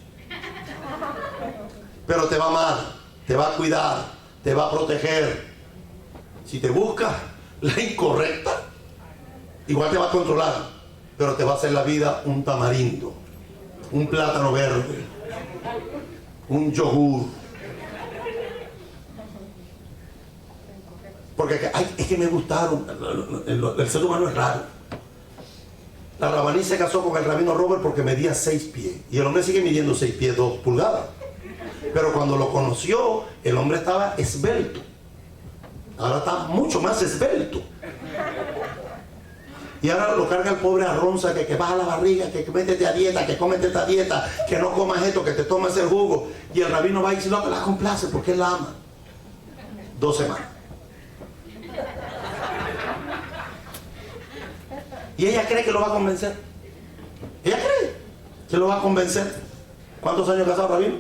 Pero te va a amar, te va a cuidar, te va a proteger. Si te buscas la incorrecta, igual te va a controlar, pero te va a hacer la vida un tamarindo, un plátano verde, un yogur. Porque es que me gustaron. El ser humano es raro. La rabaní se casó con el rabino Robert porque medía 6 pies. Y el hombre sigue midiendo 6 pies 2 pulgadas. Pero cuando lo conoció, el hombre estaba esbelto. Ahora está mucho más esbelto. Y ahora lo carga el pobre Arronza, que baja la barriga, que métete a dieta, que cómete esta dieta, que no comas esto, que te tomes el jugo. Y el rabino va y dice: no, que la complace porque él la ama. 2 semanas. Y ella cree que lo va a convencer. Ella cree que lo va a convencer. ¿Cuántos años casado, rabino?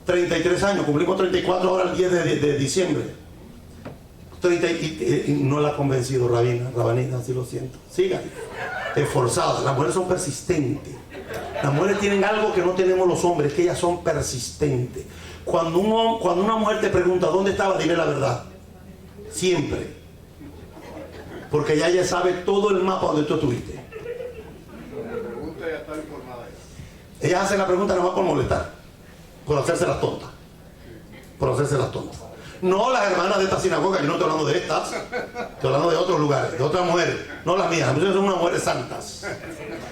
33 años. Cumplimos 34 ahora el 10 de diciembre. Y no la ha convencido, rabanita, así lo siento. Sigan esforzadas. Las mujeres son persistentes. Las mujeres tienen algo que no tenemos los hombres, que ellas son persistentes. Cuando una mujer te pregunta ¿dónde estaba?, dile la verdad. Siempre. Porque ya ella sabe todo el mapa donde tú estuviste. La pregunta ya está informada. Ellas hacen la pregunta nomás por molestar, por hacerse las tontas. Por hacerse las tontas. No las hermanas de esta sinagoga, yo no estoy hablando de estas, estoy hablando de otros lugares, de otras mujeres, no las mías. Las mías son unas mujeres santas,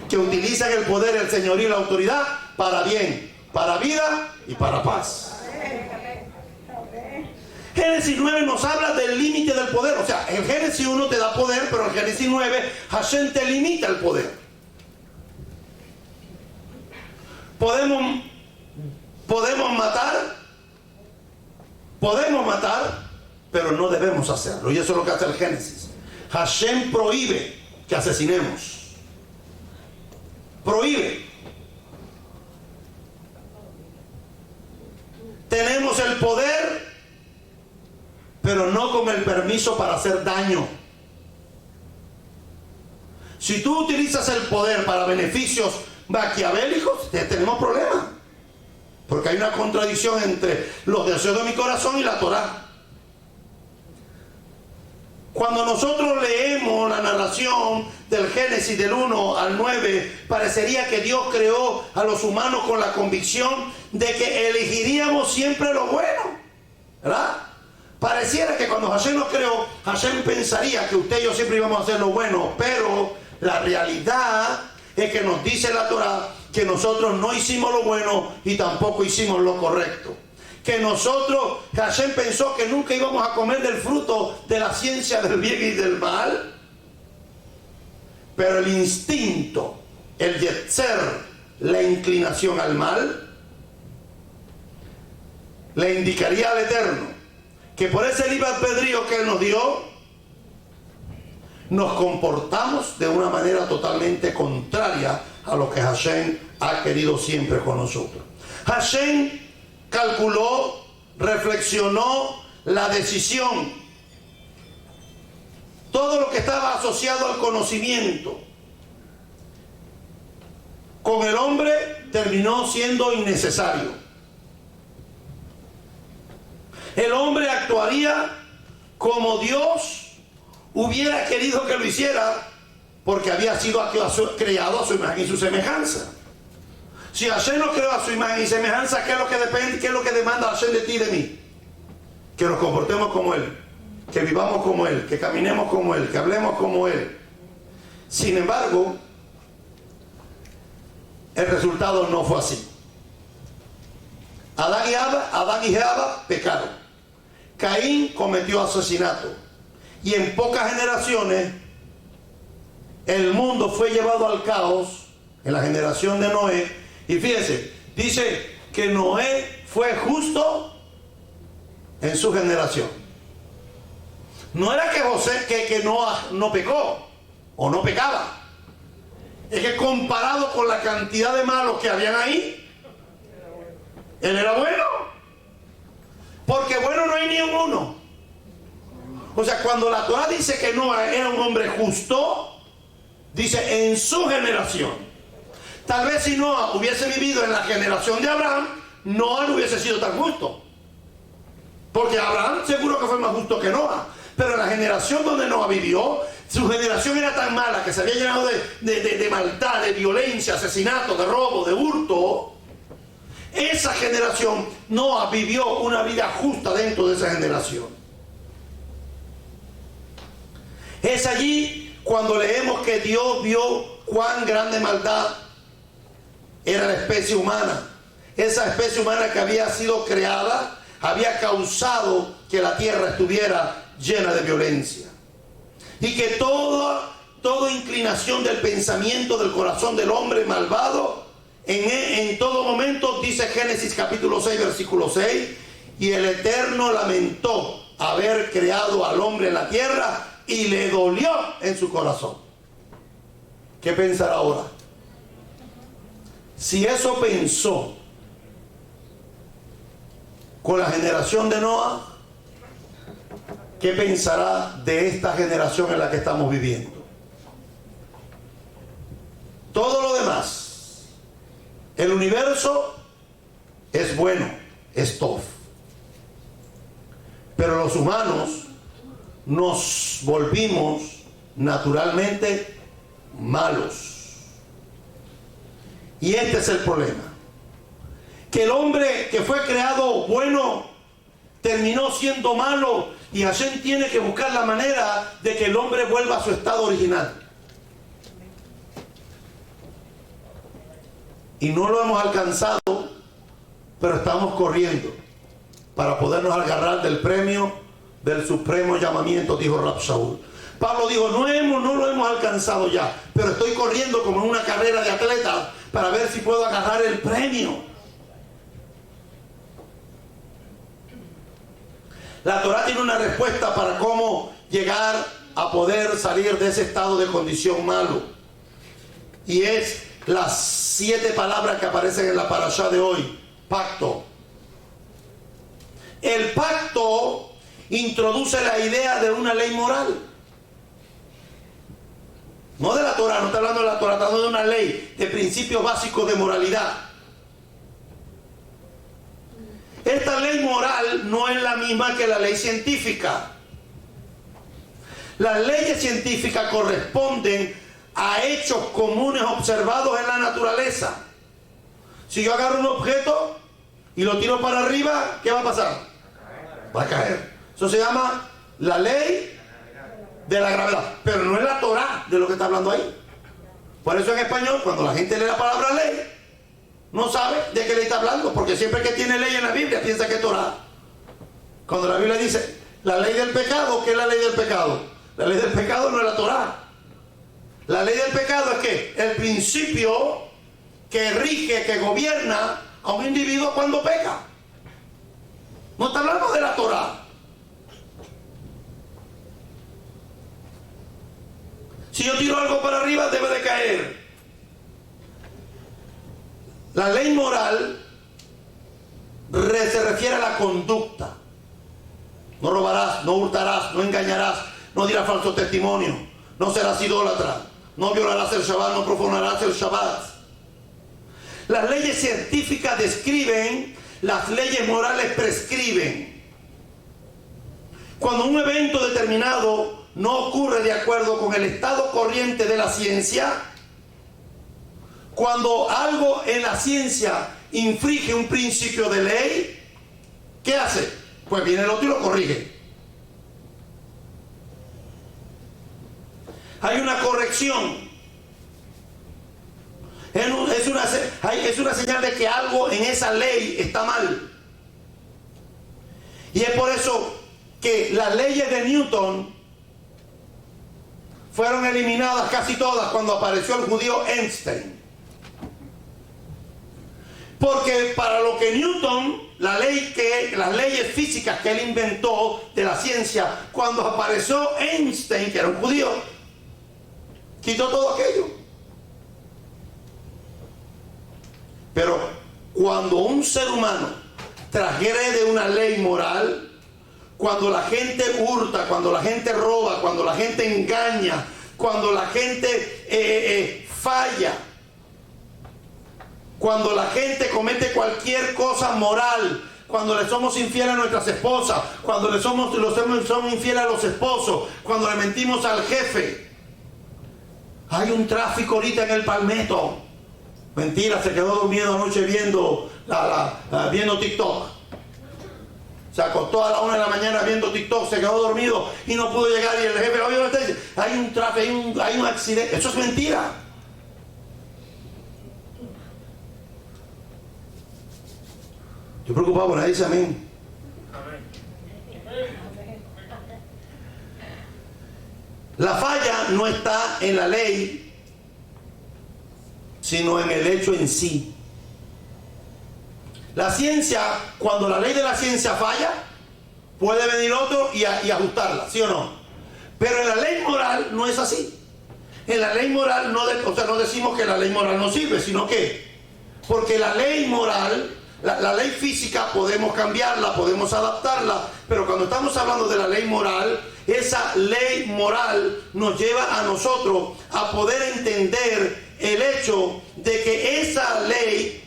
que utilizan el poder, el señorío y la autoridad para bien, para vida y para paz. Génesis 9 nos habla del límite del poder. O sea, en Génesis 1 te da poder, pero en Génesis 9 Hashem te limita el poder. Podemos matar, pero no debemos hacerlo. Y eso es lo que hace el Génesis. Hashem prohíbe que asesinemos. Prohíbe. Tenemos el poder, pero no con el permiso para hacer daño. Si tú utilizas el poder para beneficios maquiavélicos, tenemos problemas. Porque hay una contradicción entre los deseos de mi corazón y la Torá. Cuando nosotros leemos la narración del Génesis del 1 al 9, parecería que Dios creó a los humanos con la convicción de que elegiríamos siempre lo bueno, ¿verdad? Pareciera que cuando Hashem nos creó, Hashem pensaría que usted y yo siempre íbamos a hacer lo bueno, pero la realidad es que nos dice la Torá que nosotros no hicimos lo bueno y tampoco hicimos lo correcto. Que Hashem pensó que nunca íbamos a comer del fruto de la ciencia del bien y del mal, pero el instinto, el yetzer, la inclinación al mal, le indicaría al Eterno que por ese libre albedrío que Él nos dio, nos comportamos de una manera totalmente contraria a lo que Hashem ha querido siempre con nosotros. Hashem calculó, reflexionó la decisión, todo lo que estaba asociado al conocimiento. Con el hombre terminó siendo innecesario. El hombre actuaría como Dios hubiera querido que lo hiciera, porque había sido creado a su imagen y su semejanza. Si Hashem nos creó a su imagen y semejanza, ¿qué es lo que demanda Hashem de ti y de mí? Que nos comportemos como Él, que vivamos como Él, que caminemos como Él, que hablemos como Él. Sin embargo, el resultado no fue así. Adán y Eva pecaron. Caín cometió asesinato. Y en pocas generaciones el mundo fue llevado al caos en la generación de Noé. Y fíjense, dice que Noé fue justo en su generación. No era que José, que no pecó o no pecaba. es que comparado con la cantidad de malos que habían ahí, él era bueno. Porque bueno no hay ni un uno. O sea, cuando la Torá dice que Noa era un hombre justo, dice en su generación. Tal vez si Noa hubiese vivido en la generación de Abraham, Noa no hubiese sido tan justo. Porque Abraham seguro que fue más justo que Noa. Pero en la generación donde Noa vivió, su generación era tan mala que se había llenado de maldad, de violencia, asesinato, de robo, de hurto. Esa generación, Noa vivió una vida justa dentro de esa generación. Es allí cuando leemos que Dios vio cuán grande maldad era la especie humana. Esa especie humana que había sido creada había causado que la tierra estuviera llena de violencia. Y que toda inclinación del pensamiento del corazón del hombre malvado, en todo momento, dice Génesis capítulo 6, versículo 6, y el Eterno lamentó haber creado al hombre en la tierra y le dolió en su corazón. ¿Qué pensará ahora? Si eso pensó con la generación de Noa, ¿qué pensará de esta generación en la que estamos viviendo? Todo lo demás, el universo es bueno, es Tov. Pero los humanos nos volvimos naturalmente malos. Y este es el problema. Que el hombre que fue creado bueno terminó siendo malo, y Hashem tiene que buscar la manera de que el hombre vuelva a su estado original. Y no lo hemos alcanzado, pero estamos corriendo para podernos agarrar del premio del supremo llamamiento, dijo Rab Shaul. Pablo dijo, no lo hemos alcanzado ya, pero estoy corriendo como en una carrera de atleta para ver si puedo agarrar el premio. La Torá tiene una respuesta para cómo llegar a poder salir de ese estado de condición malo. Y es las 7 palabras que aparecen en la parashá de hoy. Pacto. El pacto introduce la idea de una ley moral. No de la Torá, no está hablando de la Torá, está hablando de una ley, de principios básicos de moralidad. Esta ley moral no es la misma que la ley científica. Las leyes científicas corresponden a hechos comunes observados en la naturaleza. Si yo agarro un objeto y lo tiro para arriba, ¿qué va a pasar? Va a caer. Eso se llama la ley de la gravedad. Pero no es la Torá de lo que está hablando ahí. Por eso en español, cuando la gente lee la palabra ley, no sabe de qué ley está hablando, porque siempre que tiene ley en la Biblia piensa que es Torá. Cuando la Biblia dice la ley del pecado, ¿qué es la ley del pecado? La ley del pecado no es la Torá. La ley del pecado es que el principio que rige, que gobierna a un individuo cuando peca. No está hablando de la Torá. Si yo tiro algo para arriba, debe de caer. La ley moral se refiere a la conducta. No robarás, no hurtarás, no engañarás, no dirás falso testimonio, no serás idólatra, no violarás el Shabbat, no profanarás el Shabbat. Las leyes científicas describen, las leyes morales prescriben. Cuando un evento determinado no ocurre de acuerdo con el estado corriente de la ciencia, cuando algo en la ciencia infringe un principio de ley, ¿qué hace? Pues viene el otro y lo corrige. Hay una corrección. Es una señal de que algo en esa ley está mal. Y es por eso que las leyes de Newton fueron eliminadas casi todas cuando apareció el judío Einstein. Porque para lo que Newton, las leyes físicas que él inventó de la ciencia, cuando apareció Einstein, que era un judío, quitó todo aquello. Pero cuando un ser humano transgrede una ley moral, cuando la gente hurta, cuando la gente roba, cuando la gente engaña, cuando la gente falla, cuando la gente comete cualquier cosa moral, cuando le somos infieles a nuestras esposas, cuando le somos infieles a los esposos, cuando le mentimos al jefe. Hay un tráfico ahorita en el Palmetto. Mentira, se quedó dormido anoche viendo TikTok. Se acostó a la 1 de la mañana viendo TikTok, se quedó dormido y no pudo llegar. Y el jefe, oye, hay un tráfico, hay un accidente. Eso es mentira. Estoy preocupado por nadie dice amén. La falla no está en la ley, sino en el hecho en sí. La ciencia, cuando la ley de la ciencia falla, puede venir otro y ajustarla, ¿sí o no? Pero en la ley moral no es así. En la ley moral no decimos que la ley moral no sirve, sino que, porque la ley moral, la ley física podemos cambiarla, podemos adaptarla, pero cuando estamos hablando de la ley moral, esa ley moral nos lleva a nosotros a poder entender el hecho de que esa ley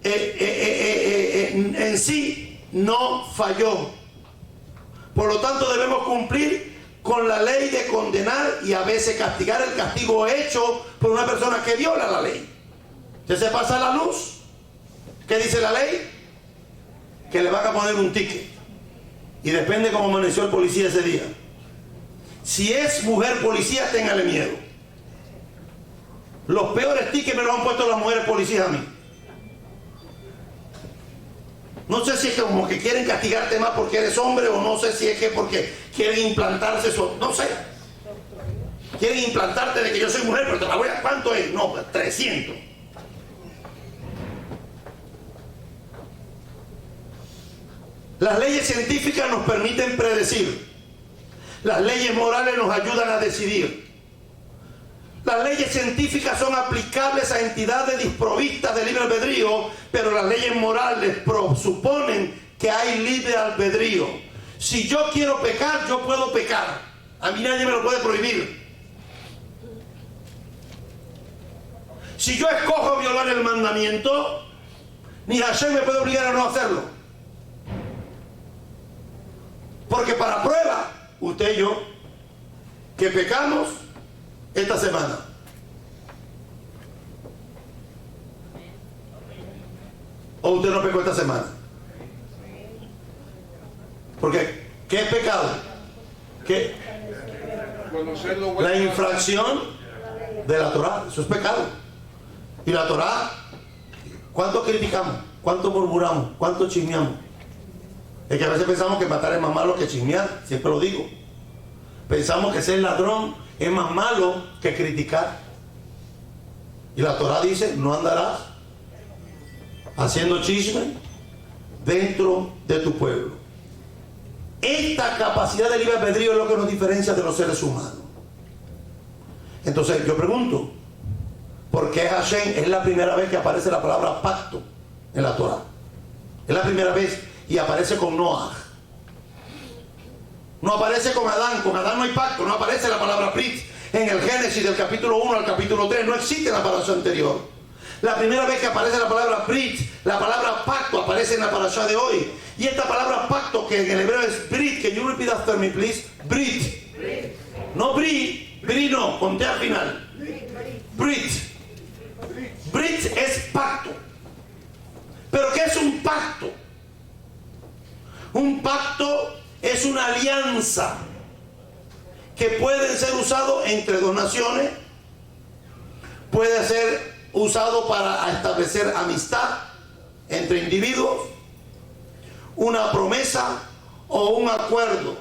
en sí no falló. Por lo tanto debemos cumplir con la ley de condenar y a veces castigar el castigo hecho por una persona que viola la ley. ¿Usted se pasa la luz? ¿Qué dice la ley? Que le van a poner un ticket. Y depende cómo amaneció el policía ese día. Si es mujer policía, téngale miedo. Los peores tickets me los han puesto las mujeres policías a mí. No sé si es que como que quieren castigarte más porque eres hombre, o no sé si es que porque quieren implantarse eso, no sé. Quieren implantarte de que yo soy mujer, pero te la voy a... ¿Cuánto es? No, 300. Las leyes científicas nos permiten predecir. Las leyes morales nos ayudan a decidir. Las leyes científicas son aplicables a entidades desprovistas de libre albedrío, pero las leyes morales suponen que hay libre albedrío. Si yo quiero pecar, yo puedo pecar. A mí nadie me lo puede prohibir. Si yo escojo violar el mandamiento, ni Hashem me puede obligar a no hacerlo. Porque para prueba, usted y yo, que pecamos esta semana. ¿O usted no pecó esta semana? Porque, ¿qué es pecado? ¿Qué? La infracción de la Torá. Eso es pecado. Y la Torá, ¿cuánto criticamos? ¿Cuánto murmuramos? ¿Cuánto chismeamos? Es que a veces pensamos que matar es más malo que chismear. Siempre lo digo. Pensamos que ser ladrón es más malo que criticar. Y la Torá dice, no andarás haciendo chisme dentro de tu pueblo. Esta capacidad de libre albedrío es lo que nos diferencia de los seres humanos. Entonces yo pregunto, ¿por qué Hashem es la primera vez que aparece la palabra pacto en la Torá? Es la primera vez y aparece con Noah. No aparece con Adán no hay pacto, no aparece la palabra brit. En el Génesis del capítulo 1 al capítulo 3 no existe la parasha anterior. La primera vez que aparece la palabra brit, la palabra pacto aparece en la parasha de hoy. Y esta palabra pacto, que en el hebreo es brit, can you repeat after me please? Brit. No brit, brit no, con T al final. Brit. Brit es pacto. ¿Pero qué es un pacto? Un pacto es una alianza que puede ser usado entre dos naciones, puede ser usado para establecer amistad entre individuos, una promesa o un acuerdo.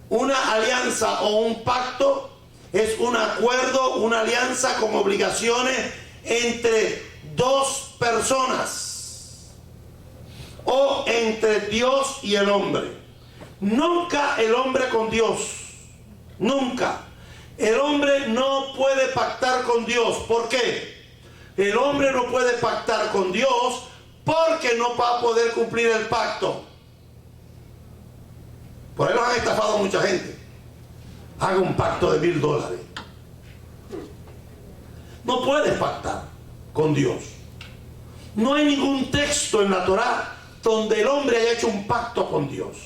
Una alianza o un pacto es un acuerdo, una alianza con obligaciones entre dos personas o entre Dios y el hombre. Nunca el hombre con Dios. Nunca. El hombre no puede pactar con Dios. ¿Por qué? El hombre no puede pactar con Dios porque no va a poder cumplir el pacto. Por ahí los han estafado mucha gente. Haga un pacto de $1000. No puedes pactar con Dios. No hay ningún texto en la Torá donde el hombre haya hecho un pacto con Dios.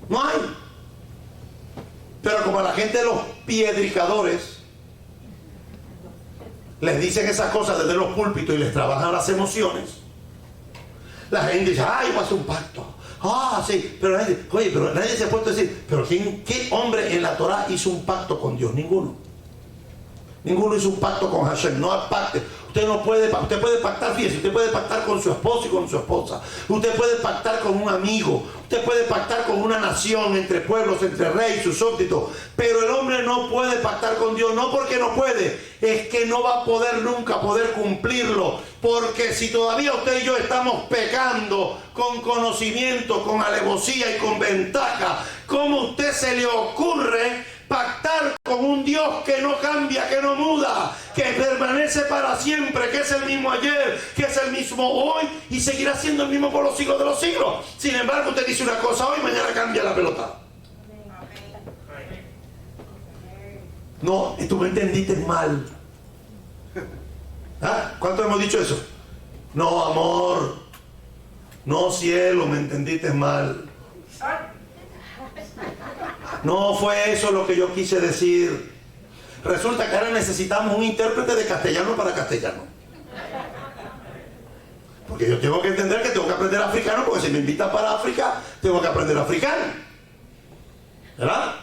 No hay. Pero como a la gente de los piedricadores les dicen esas cosas desde los púlpitos y les trabajan las emociones, la gente dice, ay, voy a hacer un pacto. Ah, sí, pero nadie, oye, pero nadie se ha puesto a decir, pero ¿qué hombre en la Torá hizo un pacto con Dios? Ninguno. Ninguno hizo un pacto con Hashem. No pacte. Usted puede pactar, fíjese, usted puede pactar con su esposo y con su esposa. Usted puede pactar con un amigo. Usted puede pactar con una nación, entre pueblos, entre reyes, sus súbditos. Pero el hombre no puede pactar con Dios, no porque no puede, es que no va a poder nunca poder cumplirlo. Porque si todavía usted y yo estamos pecando con conocimiento, con alevosía y con ventaja, ¿cómo a usted se le ocurre pactar con un Dios que no cambia, que no muda, que permanece para siempre, que es el mismo ayer, que es el mismo hoy y seguirá siendo el mismo por los siglos de los siglos? Sin embargo, usted dice una cosa hoy, mañana cambia la pelota. No, tú me entendiste mal. ¿Ah? ¿Cuánto hemos dicho eso? No, amor. No, cielo, me entendiste mal. No fue eso lo que yo quise decir. Resulta que ahora necesitamos un intérprete de castellano para castellano. Porque yo tengo que entender que tengo que aprender africano, porque si me invitan para África, tengo que aprender africano. ¿Verdad?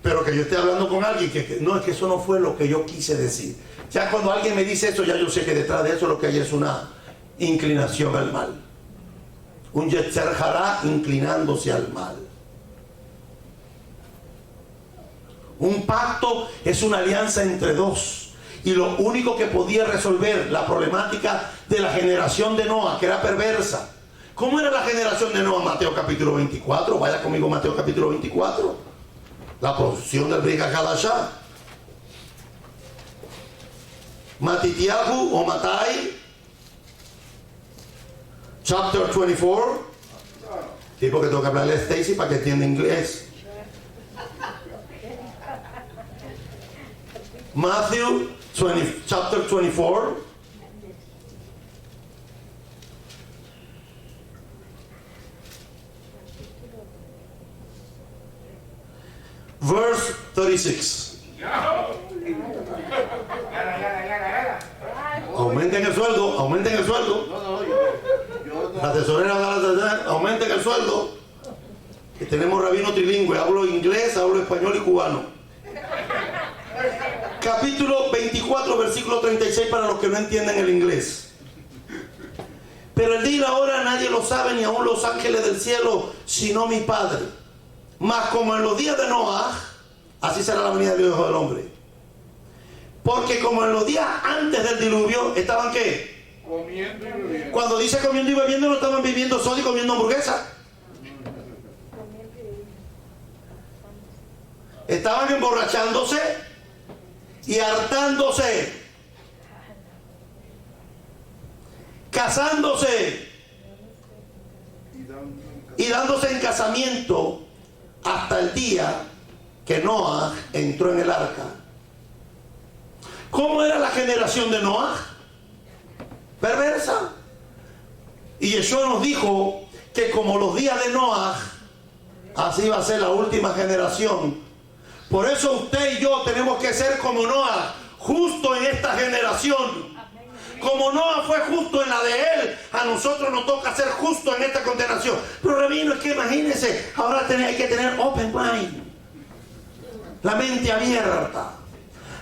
Pero que yo esté hablando con alguien no, es que eso no fue lo que yo quise decir. Ya cuando alguien me dice eso, ya yo sé que detrás de eso lo que hay es una inclinación al mal. Un yetzer hará inclinándose al mal. Un pacto es una alianza entre dos. Y lo único que podía resolver la problemática de la generación de Noa, que era perversa. ¿Cómo era la generación de Noa? Mateo capítulo 24. Vaya conmigo, Mateo capítulo 24. La profesión del Brit Hadashah. Matitiahu o Matai. Chapter 24. Sí, porque tengo que hablarle a Stacy para que entienda inglés. Matthew 20, chapter 24. Verse 36. Aumenten el sueldo, aumenten el sueldo. La tesorera, aumenten el sueldo. Que tenemos rabino trilingüe, hablo inglés, hablo español y cubano. Capítulo 24, versículo 36 para los que no entienden el inglés. Pero el día y la hora nadie lo sabe, ni aun los ángeles del cielo, sino mi Padre. Mas como en los días de Noah, así será la venida del Hijo del Hombre. Porque como en los días antes del diluvio, ¿estaban qué? Comiendo y bebiendo. Cuando dice comiendo y bebiendo, no estaban viviendo soda y comiendo hamburguesa. Estaban emborrachándose y hartándose, casándose y dándose en casamiento hasta el día que Noah entró en el arca. ¿Cómo era la generación de Noah? Perversa. Y Yeshua nos dijo que como los días de Noah, así va a ser la última generación. Por eso usted y yo tenemos que ser como Noah, justo en esta generación. Como Noah fue justo en la de él, a nosotros nos toca ser justo en esta condenación. Pero rabino, es que imagínense, ahora hay que tener open mind, la mente abierta.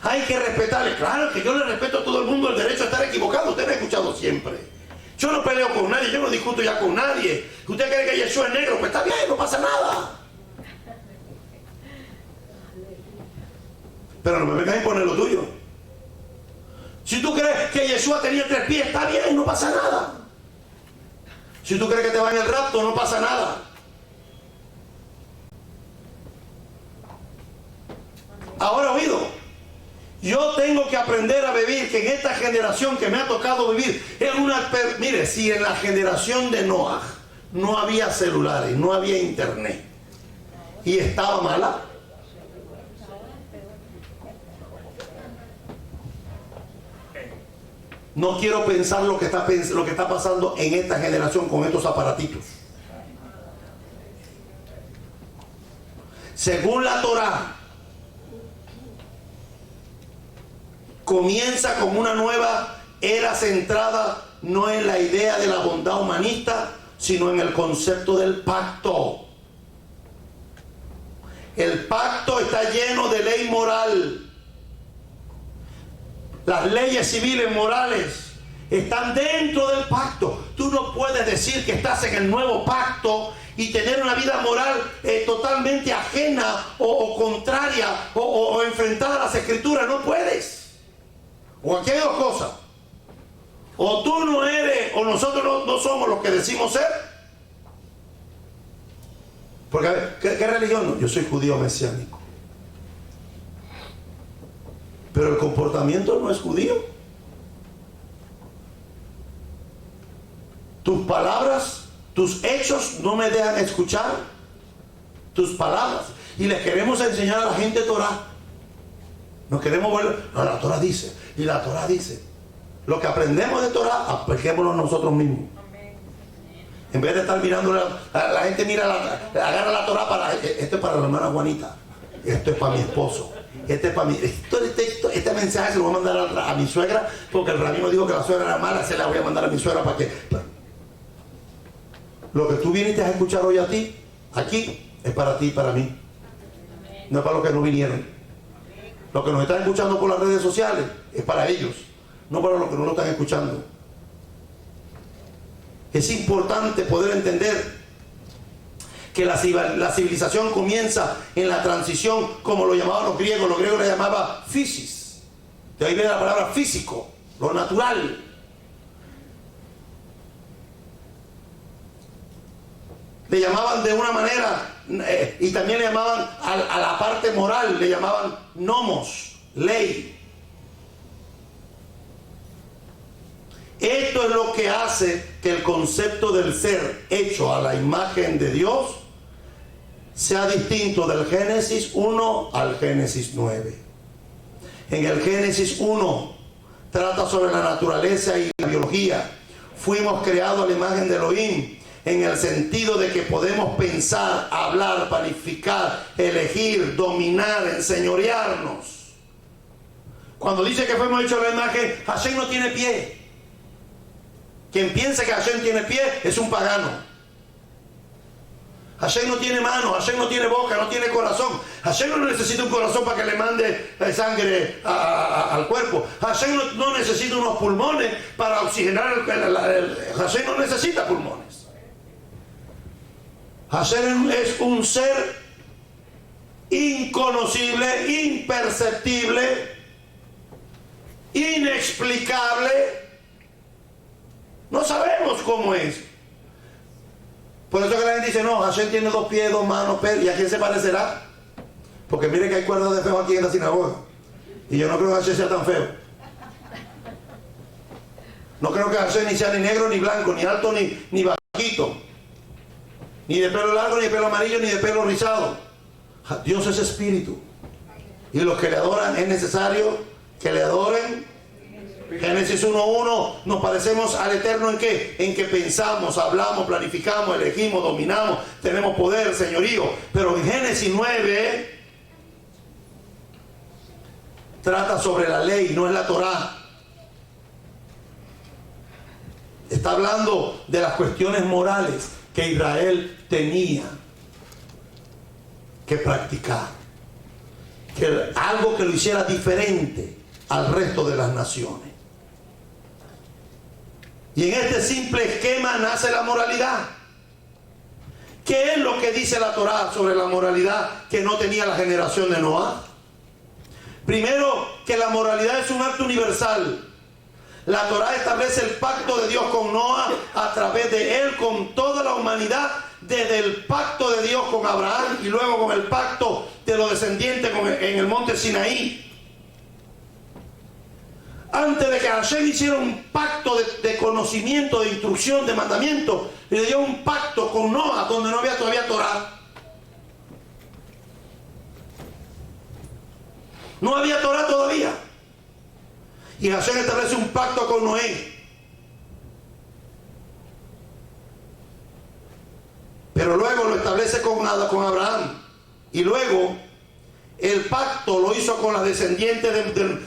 Hay que respetarle. Claro que yo le respeto a todo el mundo el derecho a estar equivocado. Usted me ha escuchado siempre. Yo no peleo con nadie, yo no discuto ya con nadie. ¿Usted cree que Yeshua es negro? Pues está bien, no pasa nada. Pero no me vengas a imponer lo tuyo. Si tú crees que Yeshua tenía 3 pies, está bien, no pasa nada. Si tú crees que te va en el rapto, no pasa nada. Ahora oído, Yo tengo que aprender a vivir, que en esta generación que me ha tocado vivir, mire, si en la generación de Noah no había celulares, no había internet, y estaba mala, no quiero pensar lo que está pasando en esta generación con estos aparatitos. Según la Torá, comienza con una nueva era centrada no en la idea de la bondad humanista, sino en el concepto del pacto. El pacto está lleno de ley moral. Las leyes civiles morales están dentro del pacto. Tú no puedes decir que estás en el nuevo pacto y tener una vida moral totalmente ajena o contraria o enfrentada a las escrituras. No puedes. O aquí hay dos cosas: o tú no eres, o nosotros no somos los que decimos ser. Porque a ver, ¿qué religión? No, yo soy judío mesiánico, pero el comportamiento no es judío. Tus palabras, tus hechos no me dejan escuchar tus palabras. Y les queremos enseñar a la gente Torah. No queremos volver. No, la Torah dice. Y la Torah dice. Lo que aprendemos de Torah, apliquémoslo nosotros mismos. En vez de estar mirando, la gente agarra la Torah para. Esto es para la hermana Juanita. Esto es para mi esposo. Este es para mí. Este mensaje se lo voy a mandar a mi suegra, porque el rabino dijo que la suegra era mala, se la voy a mandar a mi suegra para que. Lo que tú viniste a escuchar hoy aquí, es para ti y para mí. No es para los que no vinieron. Los que nos están escuchando por las redes sociales, es para ellos, no para los que no lo están escuchando. Es importante poder entender que la civilización comienza en la transición, como lo llamaban los griegos. Los griegos le llamaban physis. De ahí viene la palabra físico, lo natural. Le llamaban de una manera, y también le llamaban a la parte moral, le llamaban nomos, ley. Esto es lo que hace que el concepto del ser hecho a la imagen de Dios sea distinto del Génesis 1 al Génesis 9. En el Génesis 1 trata sobre la naturaleza y la biología. Fuimos creados a la imagen de Elohim, en el sentido de que podemos pensar, hablar, planificar, elegir, dominar, enseñorearnos. Cuando dice que fuimos hechos a la imagen, Hashem no tiene pie. Quien piensa que Hashem tiene pie es un pagano. Hashem no tiene mano, Hashem no tiene boca, no tiene corazón. Hashem no necesita un corazón para que le mande sangre al cuerpo. Hashem no necesita unos pulmones para oxigenar Hashem no necesita pulmones. Hashem es un ser inconocible, imperceptible, inexplicable. No sabemos cómo es. Por eso que la gente dice, no, Hashem tiene 2 pies, 2 manos, ¿y a quién se parecerá? Porque mire que hay cuerdas de feo aquí en la sinagoga. Y yo no creo que Hashem sea tan feo. No creo que Hashem ni sea ni negro ni blanco, ni alto ni bajito. Ni de pelo largo, ni de pelo amarillo, ni de pelo rizado. Dios es espíritu. Y los que le adoran es necesario que le adoren. Génesis 1:1, nos parecemos al Eterno ¿en qué? En que pensamos, hablamos, planificamos, elegimos, dominamos, tenemos poder, señorío. Pero en Génesis 9 trata sobre la ley, no es la Torá. Está hablando de las cuestiones morales que Israel tenía que practicar, que algo que lo hiciera diferente al resto de las naciones. Y en este simple esquema nace la moralidad. ¿Qué es lo que dice la Torá sobre la moralidad que no tenía la generación de Noah? Primero, que la moralidad es un acto universal. La Torá establece el pacto de Dios con Noah a través de él con toda la humanidad, desde el pacto de Dios con Abraham y luego con el pacto de los descendientes en el monte Sinaí. antes de que Hashem hiciera un pacto de conocimiento, de instrucción, de mandamiento, le dio un pacto con Noah donde no había todavía Torah. No había Torah todavía. Y Hashem establece un pacto con Noé. Pero luego lo establece con Abraham. Y luego el pacto lo hizo con los descendientes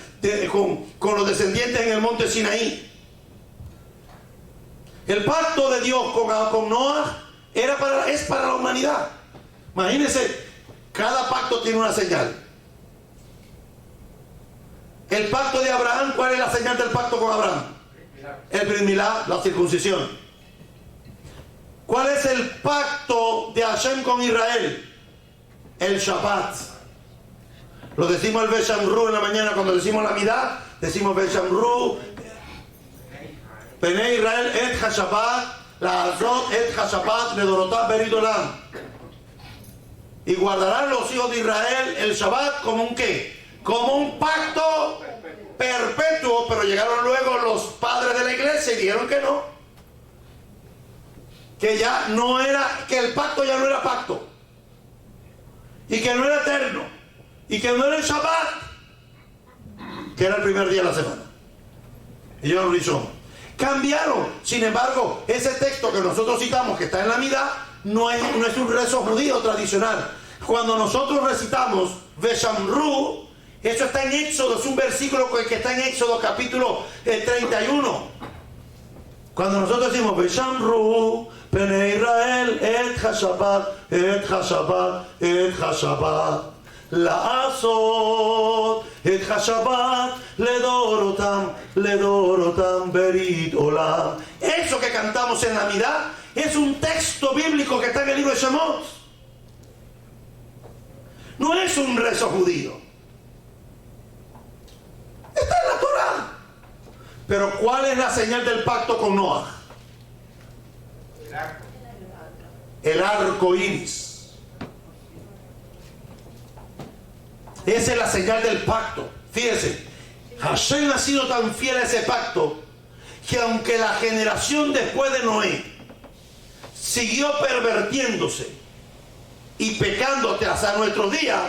con los descendientes en el monte Sinaí. El pacto de Dios con Noah es para la humanidad. Imagínense, cada pacto tiene una señal. El pacto de Abraham, ¿cuál es la señal del pacto con Abraham? El Brit Milá, la circuncisión. ¿Cuál es el pacto de Hashem con Israel? El Shabbat. Lo decimos el Beshamru en la mañana cuando decimos la Midá, decimos Beshamru, Penei Israel et HaShabbat, la Azot et HaShabbat, Nedorotam Berit Olam. Y guardarán los hijos de Israel el Shabbat como un ¿qué? Como un pacto perpetuo, pero llegaron luego los padres de la iglesia y dijeron que no. Que ya no era, que el pacto ya no era pacto. Y que no era eterno. Y que no era el Shabbat, que era el primer día de la semana. Ellos lo hicieron. Cambiaron. Sin embargo, ese texto que nosotros citamos, que está en la Midá, no es un rezo judío tradicional. Cuando nosotros recitamos Beshamru, eso está en Éxodo, es un versículo que está en Éxodo capítulo 31. Cuando nosotros decimos Beshamru, Penei Israel, et HaShabbat, et HaShabbat, et HaShabbat, La'asot, et HaShabbat, Ledorotam, Berit Olam. Eso que cantamos en la Midá es un texto bíblico que está en el libro de Shemot. No es un rezo judío. Está en la Torah. Pero ¿cuál es la señal del pacto con Noah? El arco iris. Esa es la señal del pacto. Fíjense, Hashem ha sido tan fiel a ese pacto que aunque la generación después de Noé siguió pervirtiéndose y pecando hasta nuestros días,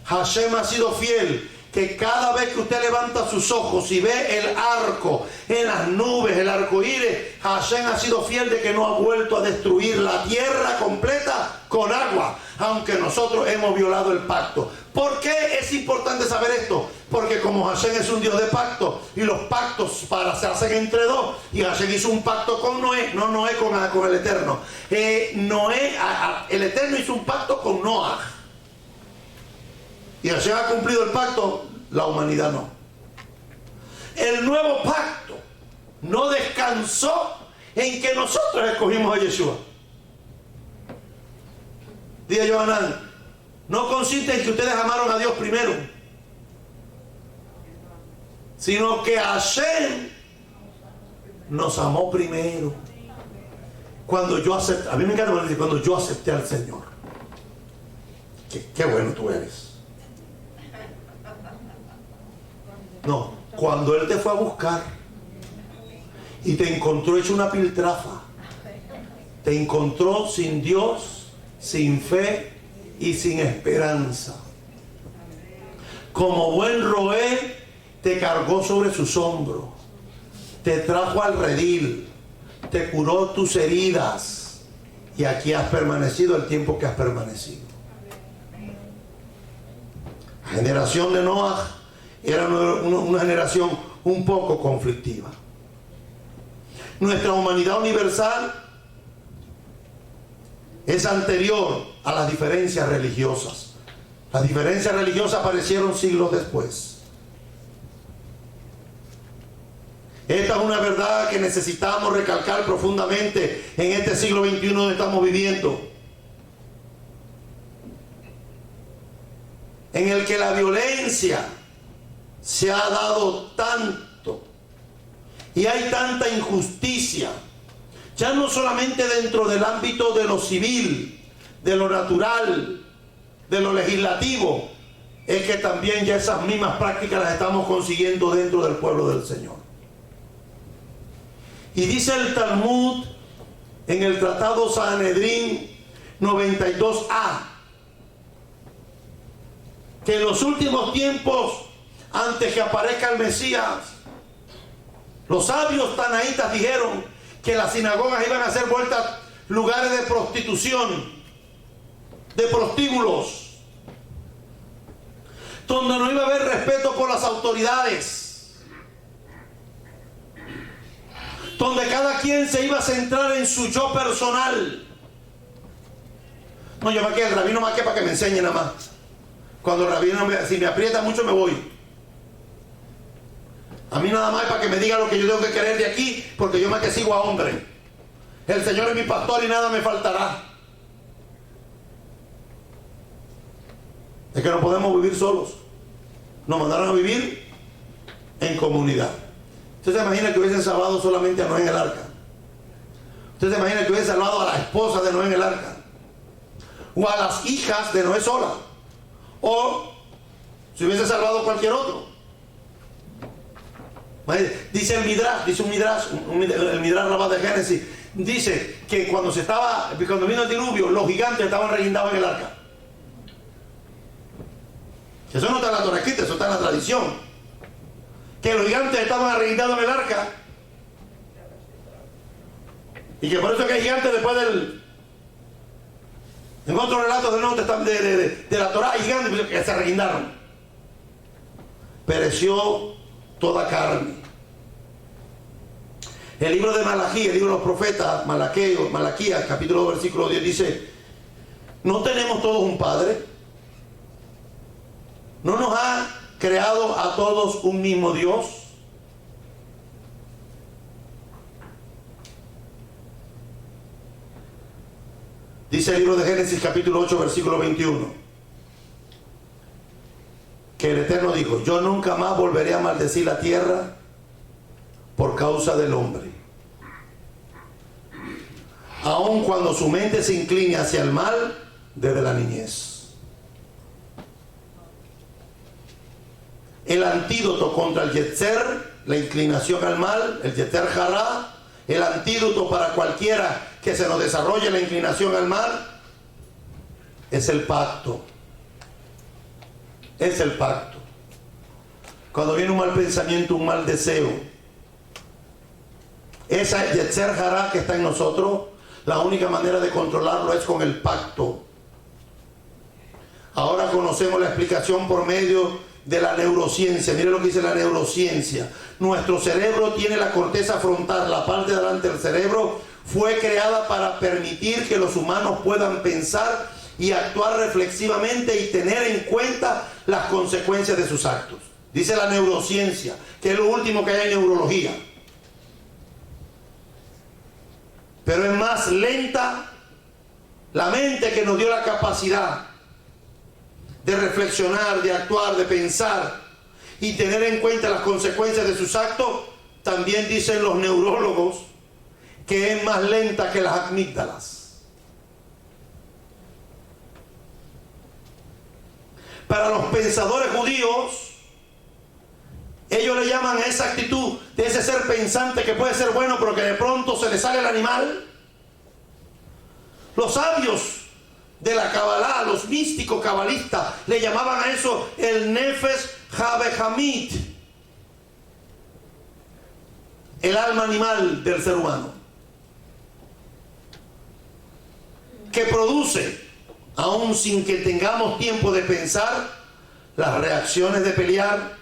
Hashem ha sido fiel. Que cada vez que usted levanta sus ojos y ve el arco en las nubes, el arco iris, Hashem ha sido fiel de que no ha vuelto a destruir la tierra completa con agua, aunque nosotros hemos violado el pacto. ¿Por qué es importante saber esto? Porque como Hashem es un Dios de pacto y los pactos se hacen entre dos, y Hashem hizo un pacto con Noé, no Noé con el Eterno. El Eterno hizo un pacto con Noah. Y Hashem ha cumplido el pacto, la humanidad no. El nuevo pacto no descansó en que nosotros escogimos a Yeshua. Diga Johanán, no consiste en que ustedes amaron a Dios primero, sino que Hashem nos amó primero. Cuando yo acepté, a mí me encanta decir, cuando yo acepté al Señor. Qué bueno tú eres. No, cuando Él te fue a buscar y te encontró hecho una piltrafa, te encontró sin Dios, sin fe y sin esperanza. Como buen roé, te cargó sobre sus hombros, te trajo al redil, te curó tus heridas, y aquí has permanecido el tiempo que has permanecido. La generación de Noah era una generación un poco conflictiva. Nuestra humanidad universal es anterior a las diferencias religiosas. Las diferencias religiosas aparecieron siglos después. Esta es una verdad que necesitamos recalcar profundamente en este siglo XXI donde estamos viviendo, en el que la violencia se ha dado tanto y hay tanta injusticia, ya no solamente dentro del ámbito de lo civil, de lo natural, de lo legislativo, es que también ya esas mismas prácticas las estamos consiguiendo dentro del pueblo del Señor. Y dice el Talmud en el Tratado Sanedrín 92a, que en los últimos tiempos, antes que aparezca el Mesías, los sabios tanaítas dijeron que las sinagogas iban a ser vueltas lugares de prostitución, de prostíbulos, donde no iba a haber respeto por las autoridades, donde cada quien se iba a centrar en su yo personal. No, yo me quedé, el rabino más que para que me enseñe nada más. Cuando el rabino, si me aprieta mucho, me voy. A mí nada más es para que me diga lo que yo tengo que querer de aquí, porque yo más que sigo a hombre. El Señor es mi pastor y nada me faltará. Es que no podemos vivir solos. Nos mandaron a vivir en comunidad. Usted se imagina que hubiesen salvado solamente a Noé en el arca. Usted se imagina que hubiesen salvado a la esposa de Noé en el arca, o a las hijas de Noé sola, o si hubiese salvado a cualquier otro. Dice el Midrash, el Midrash Rabá de Génesis, dice que cuando vino el diluvio, los gigantes estaban reguindados en el arca. Eso no está en la Torá escrita, eso está en la tradición. Que los gigantes estaban arreguindados en el arca. Y que por eso que hay gigantes después del... En otros relatos del Nuevo Testamento de la Torá hay gigantes que se arreguindaron. Pereció toda carne. El libro de Malaquías, el libro de los profetas, Malaquías, capítulo 2, versículo 10, dice: ¿no tenemos todos un Padre? ¿No nos ha creado a todos un mismo Dios? Dice el libro de Génesis capítulo 8 versículo 21 que el Eterno dijo: yo nunca más volveré a maldecir la tierra por causa del hombre, aun cuando su mente se incline hacia el mal desde la niñez. El antídoto contra el Yetzer, la inclinación al mal, el Yetzer Hará, el antídoto para cualquiera que se nos desarrolle la inclinación al mal, es el pacto. Es el pacto. Cuando viene un mal pensamiento, un mal deseo, esa Yetzer Hará que está en nosotros, la única manera de controlarlo es con el pacto. Ahora conocemos la explicación por medio de la neurociencia. Mire lo que dice la neurociencia. Nuestro cerebro tiene la corteza frontal, la parte de delante del cerebro fue creada para permitir que los humanos puedan pensar y actuar reflexivamente y tener en cuenta las consecuencias de sus actos. Dice la neurociencia, que es lo último que hay en neurología. Pero es más lenta la mente que nos dio la capacidad de reflexionar, de actuar, de pensar y tener en cuenta las consecuencias de sus actos. También dicen los neurólogos que es más lenta que las amígdalas. Para los pensadores judíos, ellos le llaman a esa actitud de ese ser pensante que puede ser bueno pero que de pronto se le sale el animal. Los sabios de la Kabbalah, los místicos cabalistas, le llamaban a eso el Nefesh Habehamit, el alma animal del ser humano, que produce, aun sin que tengamos tiempo de pensar, las reacciones de pelear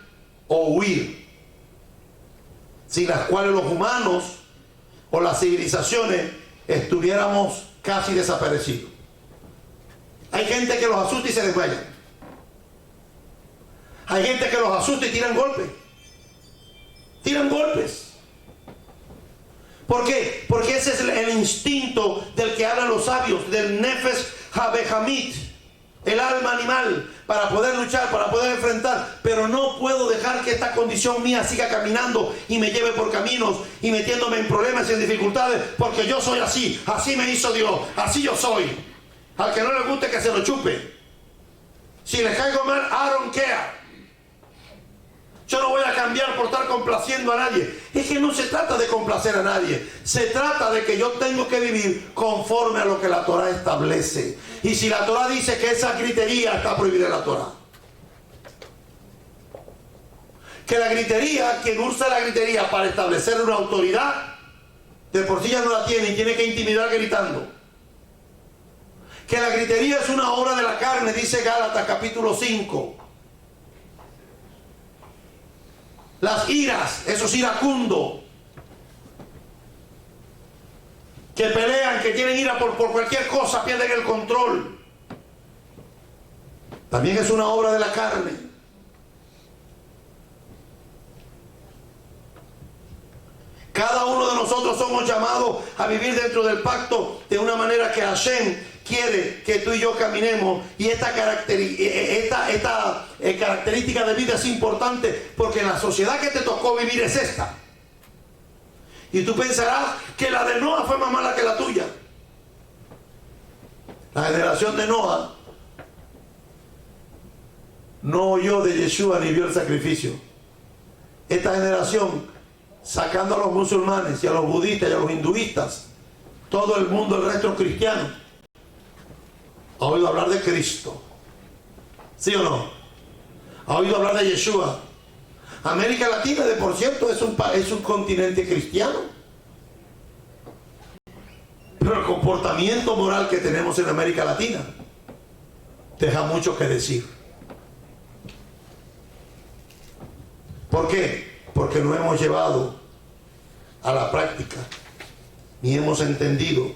o huir, sin las cuales los humanos o las civilizaciones estuviéramos casi desaparecidos. Hay gente que los asusta y se desmayan. Hay gente que los asusta y tiran golpes. Tiran golpes. ¿Por qué? Porque ese es el instinto del que hablan los sabios, del Nefesh Habehamit, el alma animal, para poder luchar, para poder enfrentar. Pero no puedo dejar que esta condición mía siga caminando y me lleve por caminos y metiéndome en problemas y en dificultades, porque yo soy así, así me hizo Dios, así yo soy. Al que no le guste que se lo chupe. Si les caigo mal, I don't care. Yo no voy a cambiar por estar complaciendo a nadie. Es que no se trata de complacer a nadie. Se trata de que yo tengo que vivir conforme a lo que la Torah establece. Y si la Torah dice que esa gritería, está prohibida en la Torah. Que la gritería, quien usa la gritería para establecer una autoridad, de por sí ya no la tiene y tiene que intimidar gritando. Que la gritería es una obra de la carne, dice Gálatas capítulo 5. Las iras, esos iracundos, que pelean, que tienen ira por cualquier cosa, pierden el control. También es una obra de la carne. Cada uno de nosotros somos llamados a vivir dentro del pacto de una manera que Hashem quiere que tú y yo caminemos. Y esta característica de vida es importante porque en la sociedad que te tocó vivir es esta. Y tú pensarás que la de Noah fue más mala que la tuya. La generación de Noah no oyó de Yeshua ni vio el sacrificio. Esta generación, sacando a los musulmanes y a los budistas y a los hinduistas, todo el mundo, el resto cristiano, ha oído hablar de Cristo. ¿Sí o no? Ha oído hablar de Yeshua. América Latina, de por cierto, es un continente cristiano. Pero el comportamiento moral que tenemos en América Latina deja mucho que decir. ¿Por qué? Porque no hemos llevado a la práctica ni hemos entendido